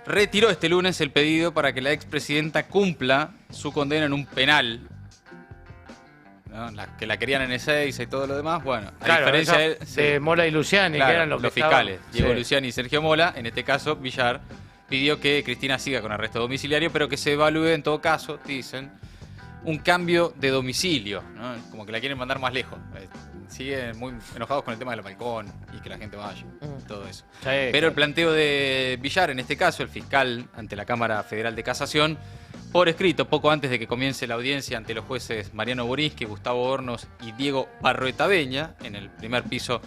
retiró este lunes el pedido para que la expresidenta cumpla su condena en un penal. ¿No? Que la querían en Ezeiza y todo lo demás. Bueno, a diferencia de Mola y Luciani, que eran los fiscales. Diego Luciani y Sergio Mola. En este caso, Villar pidió que Cristina siga con arresto domiciliario, pero que se evalúe en todo caso, dicen, un cambio de domicilio, ¿no? Como que la quieren mandar más lejos. Siguen muy enojados con el tema del balcón y que la gente vaya, todo eso. Sí, pero el planteo de Villar, en este caso, el fiscal ante la Cámara Federal de Casación, por escrito, poco antes de que comience la audiencia ante los jueces Mariano Borinsky, Gustavo Hornos y Diego Barroetaveña, en el primer piso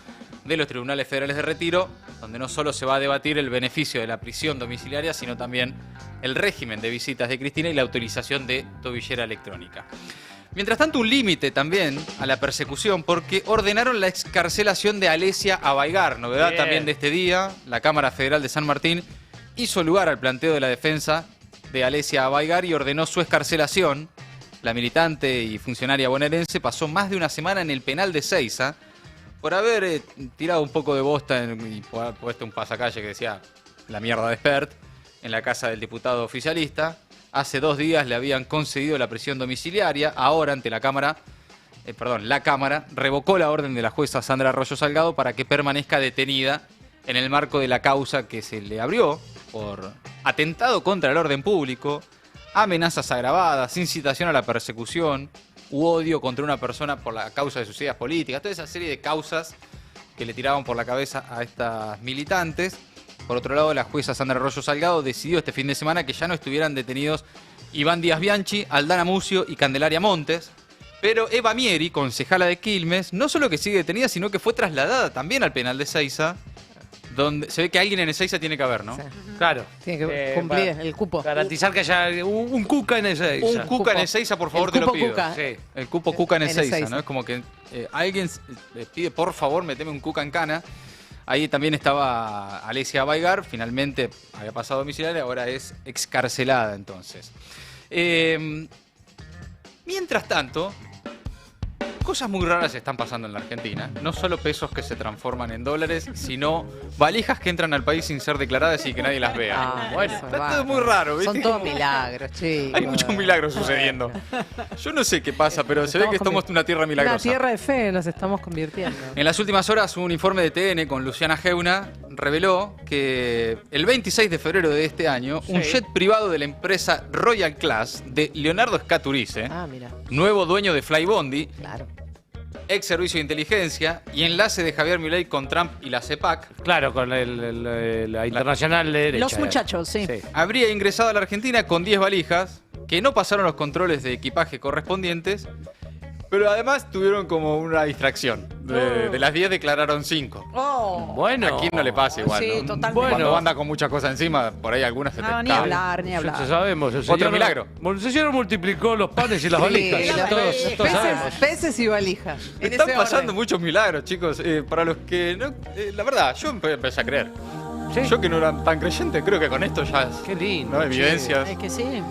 de los Tribunales Federales de Retiro, donde no solo se va a debatir el beneficio de la prisión domiciliaria, sino también el régimen de visitas de Cristina y la autorización de tobillera electrónica. Mientras tanto, un límite también a la persecución, porque ordenaron la excarcelación de Alesia Abaigar, novedad también de este día. La Cámara Federal de San Martín hizo lugar al planteo de la defensa de Alesia Abaigar y ordenó su excarcelación. La militante y funcionaria bonaerense pasó más de una semana en el penal de Ezeiza, por haber tirado un poco de bosta y puesto un pasacalle que decía la mierda de Spert en la casa del diputado oficialista. Hace 2 días le habían concedido la prisión domiciliaria. Ahora, ante la Cámara, la Cámara revocó la orden de la jueza Sandra Arroyo Salgado para que permanezca detenida en el marco de la causa que se le abrió por atentado contra el orden público, amenazas agravadas, incitación a la persecución u odio contra una persona por la causa de sus ideas políticas. Toda esa serie de causas que le tiraban por la cabeza a estas militantes. Por otro lado, la jueza Sandra Arroyo Salgado decidió este fin de semana que ya no estuvieran detenidos Iván Díaz Bianchi, Aldana Mucio y Candelaria Montes. Pero Eva Mieri, concejala de Quilmes, no solo que sigue detenida, sino que fue trasladada también al penal de Ezeiza, donde se ve que alguien en Ezeiza tiene que haber, ¿no? Sí. Claro. Tiene que cumplir el cupo. Garantizar que haya un Cuca en Ezeiza. Un Cuca en Ezeiza, por favor, te lo pido. Cuca. Sí. El cupo Cuca en Ezeiza, ¿no? Es como que alguien le pide, por favor, meteme un Cuca en Cana. Ahí también estaba Alesia Baigar, finalmente había pasado domiciliaria, ahora es excarcelada entonces. Mientras tanto, cosas muy raras están pasando en la Argentina. No solo pesos que se transforman en dólares, sino valijas que entran al país sin ser declaradas y que nadie las vea. Bueno, está todo muy raro, ¿viste? Son todos milagros, chicos. Hay muchos milagros sucediendo. Yo no sé qué pasa, pero se ve que estamos en una tierra milagrosa. Una tierra de fe nos estamos convirtiendo. En las últimas horas, un informe de TN con Luciana Geuna reveló que el 26 de febrero de este año, un jet privado de la empresa Royal Class de Leonardo Scaturice, nuevo dueño de Flybondi, ex servicio de inteligencia y enlace de Javier Milei con Trump y la CEPAC. Claro, con la internacional de derecha. Los muchachos, sí. Habría ingresado a la Argentina con 10 valijas que no pasaron los controles de equipaje correspondientes, pero además tuvieron como una distracción. De las 10 declararon 5. Bueno. ¿A quién no le pasa igual? Sí, ¿no? totalmente. Cuando anda con muchas cosas encima, por ahí algunas se te No, ni escapan. hablar, ni hablar. Ya sabemos. Otro milagro. El señor multiplicó los panes y las valijas. Todos sabemos. Peces y valijas. Están pasando muchos milagros, chicos. Para los que no... la verdad, yo empecé a creer. ¿Sí? Yo que no era tan creyente, creo que con esto ya es... Qué lindo. ¿no? Evidencias. Es que sí.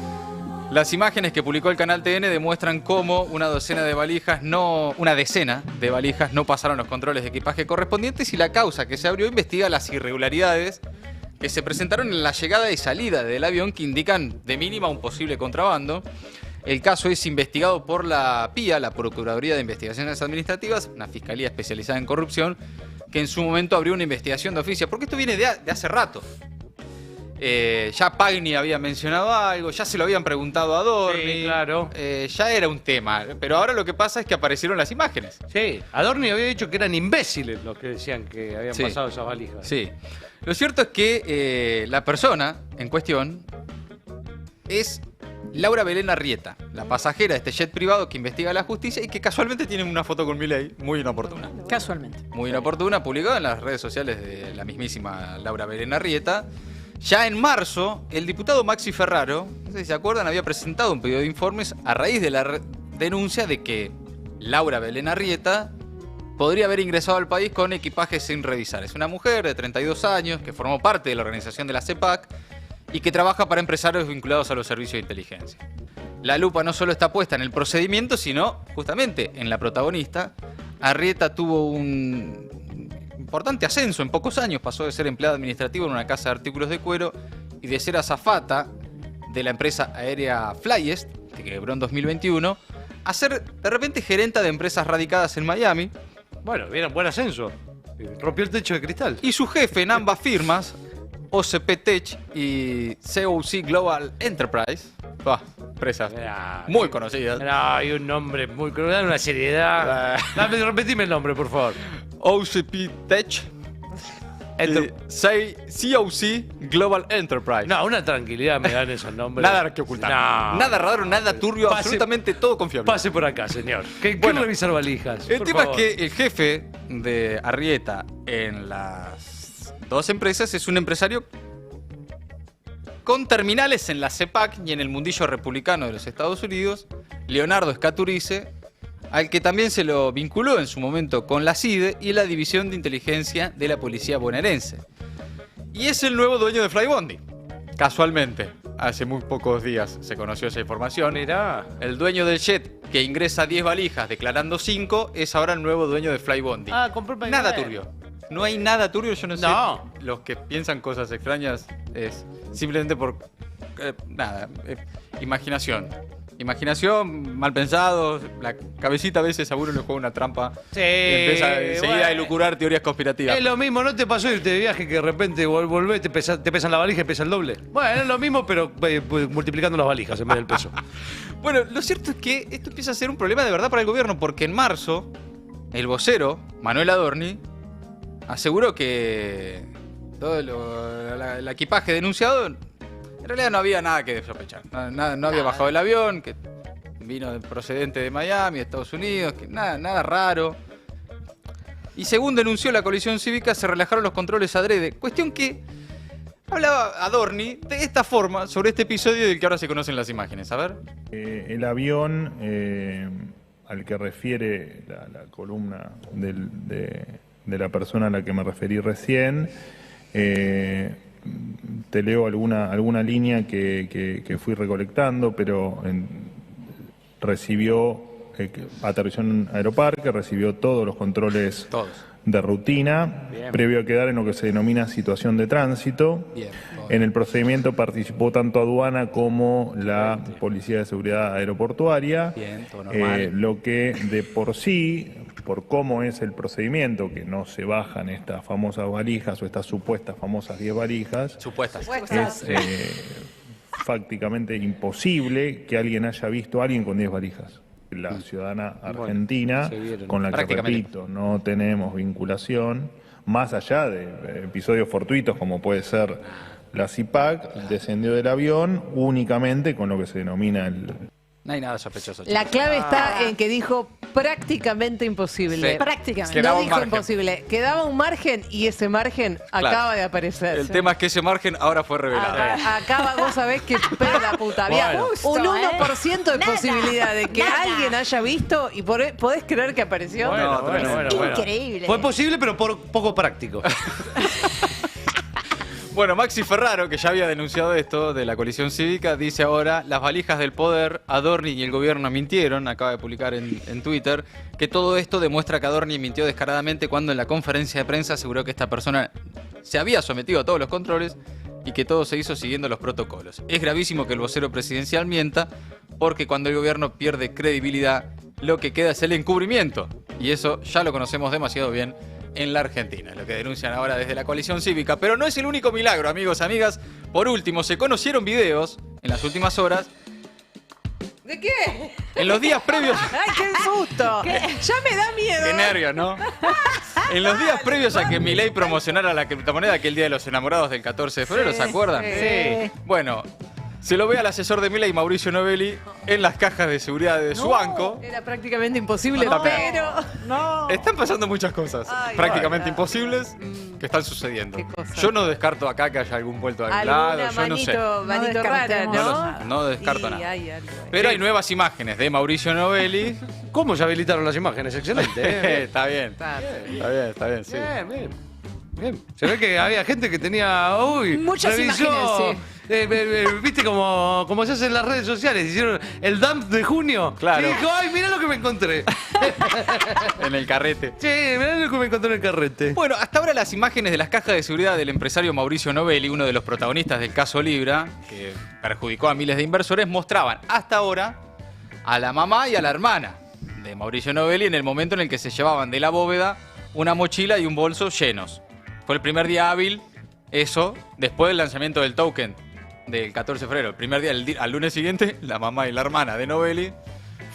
Las imágenes que publicó el canal TN demuestran cómo una decena de valijas no pasaron los controles de equipaje correspondientes y la causa que se abrió investiga las irregularidades que se presentaron en la llegada y salida del avión que indican de mínima un posible contrabando. El caso es investigado por la PIA, la Procuraduría de Investigaciones Administrativas, una fiscalía especializada en corrupción, que en su momento abrió una investigación de oficio, porque esto viene de hace rato. Ya Pagni había mencionado algo, ya se lo habían preguntado a Adorni. Sí, claro. Ya era un tema, pero ahora lo que pasa es que aparecieron las imágenes. Sí, Adorni había dicho que eran imbéciles los que decían que habían pasado esas valijas. Sí. Lo cierto es que la persona en cuestión es Laura Belén Arrieta, la pasajera de este jet privado que investiga la justicia y que casualmente tiene una foto con Milei muy inoportuna. Casualmente. Muy inoportuna, publicada en las redes sociales de la mismísima Laura Belén Arrieta. Ya en marzo, el diputado Maxi Ferraro, no sé si se acuerdan, había presentado un pedido de informes a raíz de la denuncia de que Laura Belén Arrieta podría haber ingresado al país con equipaje sin revisar. Es una mujer de 32 años que formó parte de la organización de la CEPAC y que trabaja para empresarios vinculados a los servicios de inteligencia. La lupa no solo está puesta en el procedimiento, sino justamente en la protagonista. Arrieta tuvo un importante ascenso en pocos años, pasó de ser empleada administrativa en una casa de artículos de cuero y de ser azafata de la empresa aérea Flyest, que quebró en 2021, a ser de repente gerenta de empresas radicadas en Miami. Bueno, bien, buen ascenso. Rompió el techo de cristal. Y su jefe en ambas firmas, OCP Tech y COC Global Enterprise, empresas muy conocidas. Hay un nombre muy conocido, dale una seriedad. Repetime el nombre, por favor. OCP Tech, COC Global Enterprise. No, una tranquilidad me dan esos nombres. Nada que ocultar. No. Nada raro, nada turbio, absolutamente todo confiable. Pase por acá, señor. ¿Qué revisar valijas? El tema es que el jefe de Arrieta en las dos empresas es un empresario con terminales en la CEPAC y en el mundillo republicano de los Estados Unidos, Leonardo Scaturice, al que también se lo vinculó en su momento con la CIDE y la División de Inteligencia de la Policía Bonaerense. Y es el nuevo dueño de Flybondi, casualmente. hace muy pocos días se conoció esa información. Mirá. El dueño del jet que ingresa 10 valijas declarando 5 es ahora el nuevo dueño de Flybondi. Compró el Nada turbio. No hay nada turbio, yo no sé. Los que piensan cosas extrañas es simplemente por... imaginación. Imaginación, mal pensado, la cabecita a veces a uno le juega una trampa. Sí, y empieza enseguida a elucubrar teorías conspirativas. Es lo mismo, ¿no te pasó irte de viaje que de repente volvés, te pesan la valija y pesa el doble? Bueno, es lo mismo, pero multiplicando las valijas en vez del peso. Bueno, lo cierto es que esto empieza a ser un problema de verdad para el gobierno, porque en marzo, el vocero, Manuel Adorni, aseguró que todo el equipaje denunciado... En realidad no había nada que sospechar. No había bajado el avión, que vino procedente de Miami, de Estados Unidos, que nada raro. Y según denunció la coalición cívica, se relajaron los controles adrede. Cuestión que hablaba Adorni de esta forma sobre este episodio del que ahora se conocen las imágenes. A ver. El avión al que refiere la columna de la persona a la que me referí recién... te leo alguna línea que fui recolectando, pero aterrizó en Aeroparque, recibió todos los controles de rutina, previo a quedar en lo que se denomina situación de tránsito. En el procedimiento participó tanto aduana como la Policía de Seguridad Aeroportuaria, lo que de por sí, por cómo es el procedimiento, que no se bajan estas famosas valijas o estas supuestas famosas 10 valijas, es prácticamente imposible que alguien haya visto a alguien con 10 valijas. La ciudadana argentina, con la que, repito, no tenemos vinculación, más allá de episodios fortuitos como puede ser la CIPAC, descendió del avión únicamente con lo que se denomina el... No hay nada sospechoso. La clave está en que dijo prácticamente imposible. Sí. Prácticamente. No dijo imposible. Quedaba un margen y ese margen acaba de aparecer. El tema es que ese margen ahora fue revelado. Acá vos sabés que, pero la puta, había un 1% de posibilidad de que alguien haya visto y podés creer que apareció. Bueno. Increíble. Fue posible, pero poco práctico. Bueno, Maxi Ferraro, que ya había denunciado esto de la coalición cívica, dice ahora: las valijas del poder, Adorni y el gobierno mintieron. Acaba de publicar en Twitter que todo esto demuestra que Adorni mintió descaradamente cuando en la conferencia de prensa aseguró que esta persona se había sometido a todos los controles y que todo se hizo siguiendo los protocolos. Es gravísimo que el vocero presidencial mienta, porque cuando el gobierno pierde credibilidad, lo que queda es el encubrimiento. Y eso ya lo conocemos demasiado bien en la Argentina, lo que denuncian ahora desde la coalición cívica. Pero no es el único milagro, amigos, amigas. Por último, se conocieron videos en las últimas horas. ¿De qué? En los días previos... ¡Ay, qué susto! Ya me da miedo. Qué nervios, ¿no? En los días previos a que Milei promocionara la criptomoneda aquel día de los enamorados del 14 de febrero, ¿se acuerdan? Sí. Bueno, se lo ve al asesor de Milei, Mauricio Novelli, en las cajas de seguridad de su banco. Era prácticamente imposible, pero... No. Están pasando muchas cosas prácticamente imposibles que están sucediendo. Yo no descarto acá que haya algún vuelto de lado, yo no sé. Manito rara, ¿no? No descarto nada. Pero hay nuevas imágenes de Mauricio Novelli. ¿Cómo se habilitaron las imágenes? Excelente. Está bien, sí. Bien. Se ve que había gente que tenía... muchas revisó, imágenes, ¿viste como se hace en las redes sociales? Hicieron el dump de junio. Claro. Y dijo, ¡ay, mirá lo que me encontré! En el carrete. Sí, mirá lo que me encontré en el carrete. Bueno, hasta ahora las imágenes de las cajas de seguridad del empresario Mauricio Novelli, uno de los protagonistas del caso Libra, que perjudicó a miles de inversores, mostraban hasta ahora a la mamá y a la hermana de Mauricio Novelli en el momento en el que se llevaban de la bóveda una mochila y un bolso llenos. Fue el primer día hábil, eso, después del lanzamiento del token del 14 de febrero. El primer día, al lunes siguiente, la mamá y la hermana de Novelli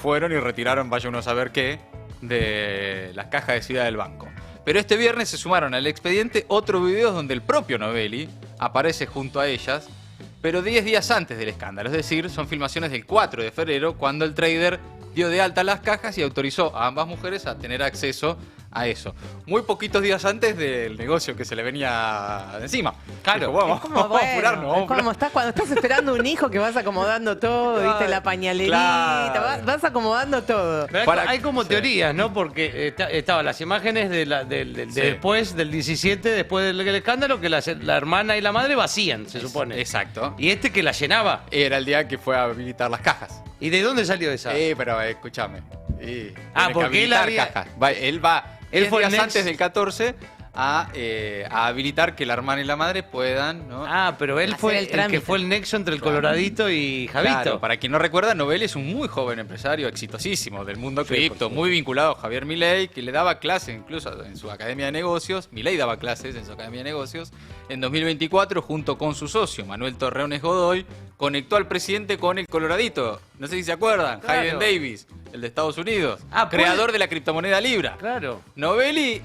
fueron y retiraron, vaya uno a saber qué, de las cajas de seguridad del banco. Pero este viernes se sumaron al expediente otros videos donde el propio Novelli aparece junto a ellas, pero 10 días antes del escándalo. Es decir, son filmaciones del 4 de febrero, cuando el trader dio de alta las cajas y autorizó a ambas mujeres a tener acceso a eso. Muy poquitos días antes del negocio que se le venía encima. Claro, dijo, vamos a apurarnos. Es como cuando estás esperando un hijo que vas acomodando todo, viste, la pañalerita, vas acomodando todo. Hay como teorías, ¿no? Porque estaban las imágenes de después del 17, después del escándalo, que la hermana y la madre vacían, se supone. Exacto. Y que la llenaba. Era el día que fue a habilitar las cajas. ¿Y de dónde salió esa? Pero escúchame. Porque él había... cajas. Él fue días antes del 14 a habilitar que la hermana y la madre puedan, ¿no? Pero él fue el que fue el nexo entre el Coloradito y Javito. Claro, para quien no recuerda, Novelli es un muy joven empresario exitosísimo del mundo cripto, muy vinculado a Javier Milei, que le daba clases incluso en su Academia de Negocios. Milei daba clases en su Academia de Negocios. En 2024, junto con su socio, Manuel Torreones Godoy, conectó al presidente con el Coloradito. No sé si se acuerdan, Hayden Davis, el de Estados Unidos, creador de la criptomoneda Libra. Claro. Novelli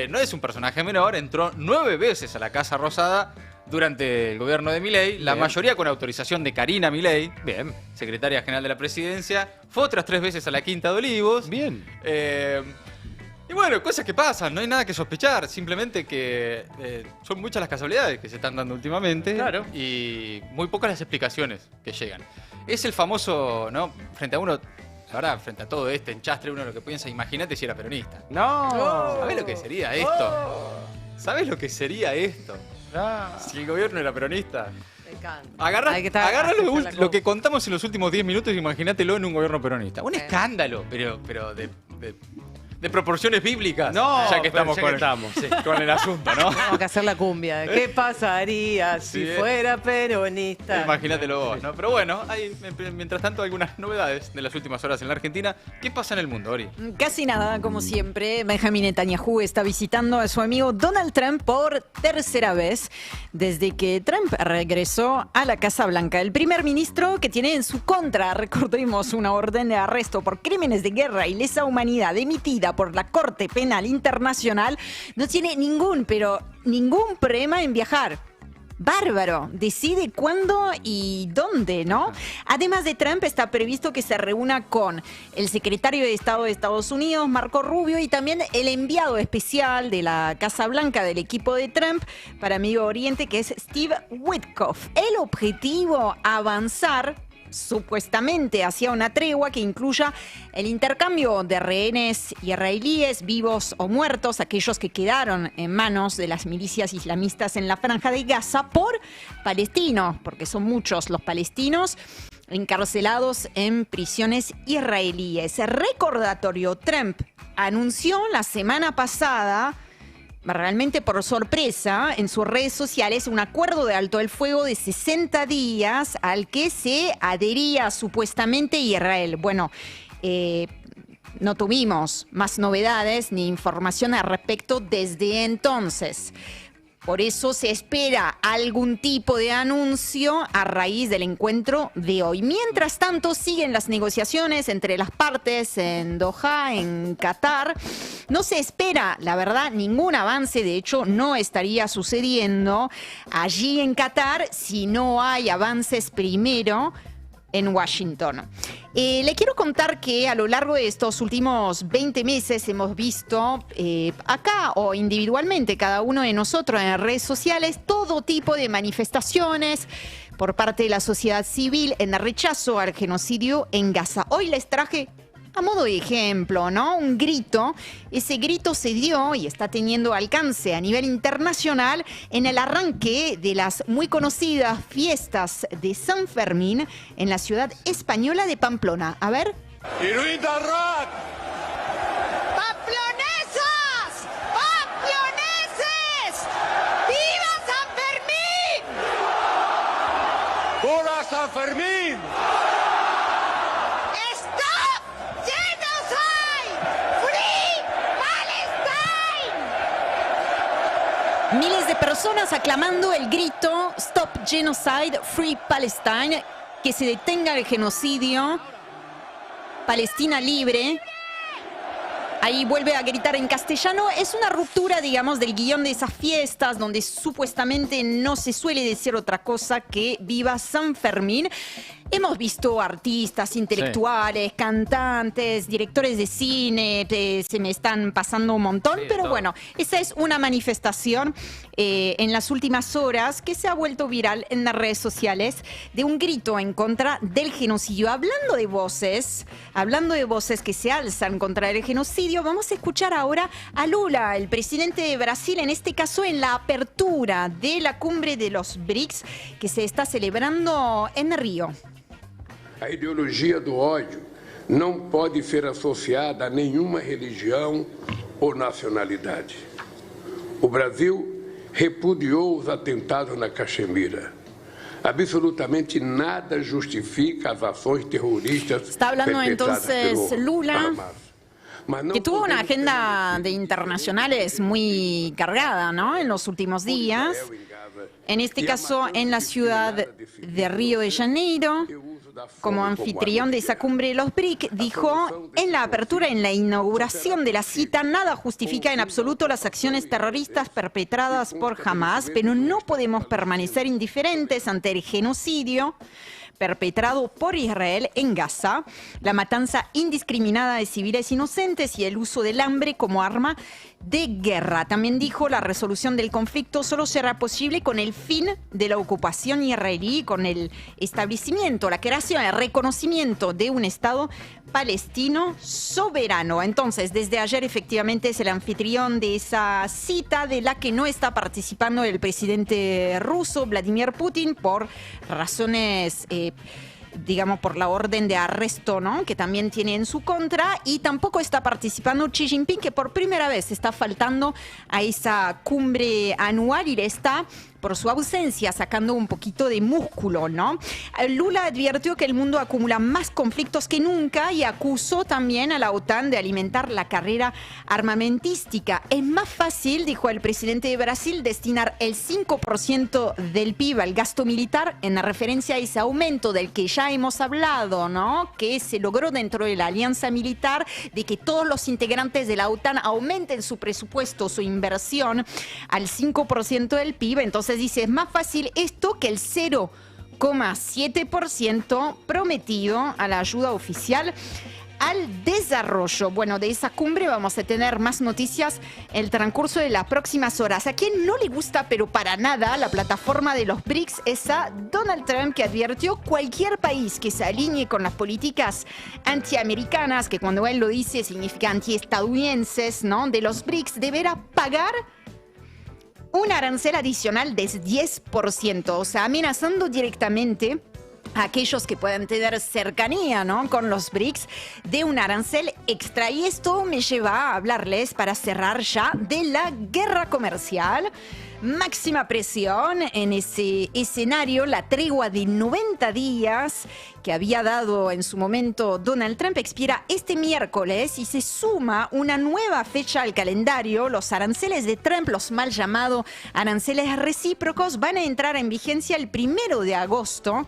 no es un personaje menor, entró 9 veces a la Casa Rosada durante el gobierno de Milei, la mayoría con autorización de Karina Milei, secretaria general de la presidencia, fue otras 3 veces a la Quinta de Olivos. Y bueno, cosas que pasan, no hay nada que sospechar, simplemente que son muchas las casualidades que se están dando últimamente y muy pocas las explicaciones que llegan. Es el famoso, ¿no? Frente a uno, la verdad, frente a todo este enchastre, uno lo que piensa, imagínate si era peronista. ¡No! ¿Sabés lo que sería esto? ¿Sabés lo que sería esto? Si el gobierno era peronista. Me encanta. Agarra lo que contamos en los últimos 10 minutos y imagínatelo en un gobierno peronista. Un escándalo, pero de proporciones bíblicas. Ya que estamos con el asunto, ¿no? Tenemos que hacer la cumbia. ¿Qué pasaría si fuera peronista? Imagínatelo vos, ¿no? Pero bueno, hay, mientras tanto, algunas novedades de las últimas horas en la Argentina. ¿Qué pasa en el mundo, Ori? Casi nada, como siempre. Benjamin Netanyahu está visitando a su amigo Donald Trump por tercera vez desde que Trump regresó a la Casa Blanca. El primer ministro que tiene en su contra, recordemos, una orden de arresto por crímenes de guerra y lesa humanidad emitida por la Corte Penal Internacional, no tiene ningún problema en viajar. Bárbaro, decide cuándo y dónde, ¿no? Además de Trump, está previsto que se reúna con el secretario de Estado de Estados Unidos, Marco Rubio, y también el enviado especial de la Casa Blanca del equipo de Trump para Medio Oriente, que es Steve Witkoff. El objetivo, avanzar supuestamente hacia una tregua que incluya el intercambio de rehenes israelíes vivos o muertos, aquellos que quedaron en manos de las milicias islamistas en la Franja de Gaza, por palestinos, porque son muchos los palestinos encarcelados en prisiones israelíes. Recordatorio, Trump anunció la semana pasada, realmente por sorpresa, en sus redes sociales, un acuerdo de alto el fuego de 60 días al que se adhería supuestamente Israel. Bueno, no tuvimos más novedades ni información al respecto desde entonces. Por eso se espera algún tipo de anuncio a raíz del encuentro de hoy. Mientras tanto, siguen las negociaciones entre las partes en Doha, en Qatar. No se espera, la verdad, ningún avance. De hecho, no estaría sucediendo allí en Qatar si no hay avances primero en Washington. Le quiero contar que a lo largo de estos últimos 20 meses hemos visto acá o individualmente cada uno de nosotros en redes sociales todo tipo de manifestaciones por parte de la sociedad civil en rechazo al genocidio en Gaza. Hoy les traje a modo de ejemplo, ¿no? Un grito. Ese grito se dio y está teniendo alcance a nivel internacional en el arranque de las muy conocidas fiestas de San Fermín en la ciudad española de Pamplona. A ver. ¡Iruita Rock! ¡Pamplonesas! ¡Pamploneses! ¡Viva San Fermín! ¡Pura San Fermín! Miles de personas aclamando el grito Stop Genocide, Free Palestine, que se detenga el genocidio, Palestina libre. Ahí vuelve a gritar en castellano. Es una ruptura, digamos, del guión de esas fiestas donde supuestamente no se suele decir otra cosa que viva San Fermín. Hemos visto artistas, intelectuales, cantantes, directores de cine, se me están pasando un montón, pero bueno, esa es una manifestación en las últimas horas que se ha vuelto viral en las redes sociales de un grito en contra del genocidio. Hablando de voces que se alzan contra el genocidio, vamos a escuchar ahora a Lula, el presidente de Brasil, en este caso en la apertura de la cumbre de los BRICS que se está celebrando en Río. A ideologia do ódio não pode ser associada a nenhuma religião ou nacionalidade. O Brasil repudiou os atentados na Caxemira. Absolutamente nada justifica as ações terroristas. Está hablando entonces Lula, que tuvo una agenda de internacionales muy cargada, ¿no? En los últimos días. En este caso, en la ciudad de Río de Janeiro, como anfitrión de esa cumbre de los BRIC, dijo en la apertura, en la inauguración de la cita, nada justifica en absoluto las acciones terroristas perpetradas por Hamas, pero no podemos permanecer indiferentes ante el genocidio perpetrado por Israel en Gaza, la matanza indiscriminada de civiles inocentes y el uso del hambre como arma de guerra. También dijo la resolución del conflicto solo será posible con el fin de la ocupación israelí, con el establecimiento, la creación, el reconocimiento de un Estado palestino soberano. Entonces, desde ayer efectivamente es el anfitrión de esa cita de la que no está participando el presidente ruso, Vladimir Putin, por razones digamos, por la orden de arresto, ¿no?, que también tiene en su contra, y tampoco está participando Xi Jinping, que por primera vez está faltando a esa cumbre anual y le está, por su ausencia, sacando un poquito de músculo, ¿no? Lula advirtió que el mundo acumula más conflictos que nunca y acusó también a la OTAN de alimentar la carrera armamentística. Es más fácil, dijo el presidente de Brasil, destinar el 5% del PIB al gasto militar, en referencia a ese aumento del que ya hemos hablado, ¿no?, que se logró dentro de la alianza militar, de que todos los integrantes de la OTAN aumenten su presupuesto, su inversión al 5% del PIB. Entonces dice, es más fácil esto que el 0,7% prometido a la ayuda oficial al desarrollo. Bueno, de esa cumbre vamos a tener más noticias en el transcurso de las próximas horas. A quien no le gusta, pero para nada, la plataforma de los BRICS es a Donald Trump, que advirtió cualquier país que se alinee con las políticas antiamericanas, que cuando él lo dice significa antiestadounidenses, ¿no?, de los BRICS, deberá pagar un arancel adicional de 10%, o sea, amenazando directamente a aquellos que puedan tener cercanía, ¿no?, con los BRICS, de un arancel extra. Y esto me lleva a hablarles, para cerrar ya, de la guerra comercial. Máxima presión en ese escenario. La tregua de 90 días que había dado en su momento Donald Trump expira este miércoles y se suma una nueva fecha al calendario. Los aranceles de Trump, los mal llamados aranceles recíprocos, van a entrar en vigencia el 1 de agosto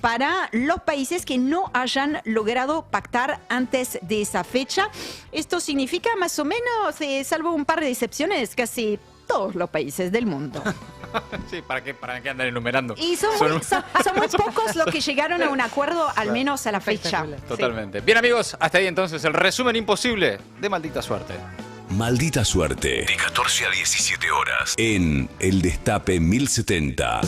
para los países que no hayan logrado pactar antes de esa fecha. Esto significa más o menos, salvo un par de excepciones, casi todos los países del mundo. Sí, ¿para qué andan enumerando? Y son muy pocos los que llegaron a un acuerdo, al menos a la fecha. Totalmente. Sí. Bien, amigos, hasta ahí entonces el resumen imposible de Maldita Suerte. Maldita Suerte, de 14 a 17 horas, en El Destape 1070.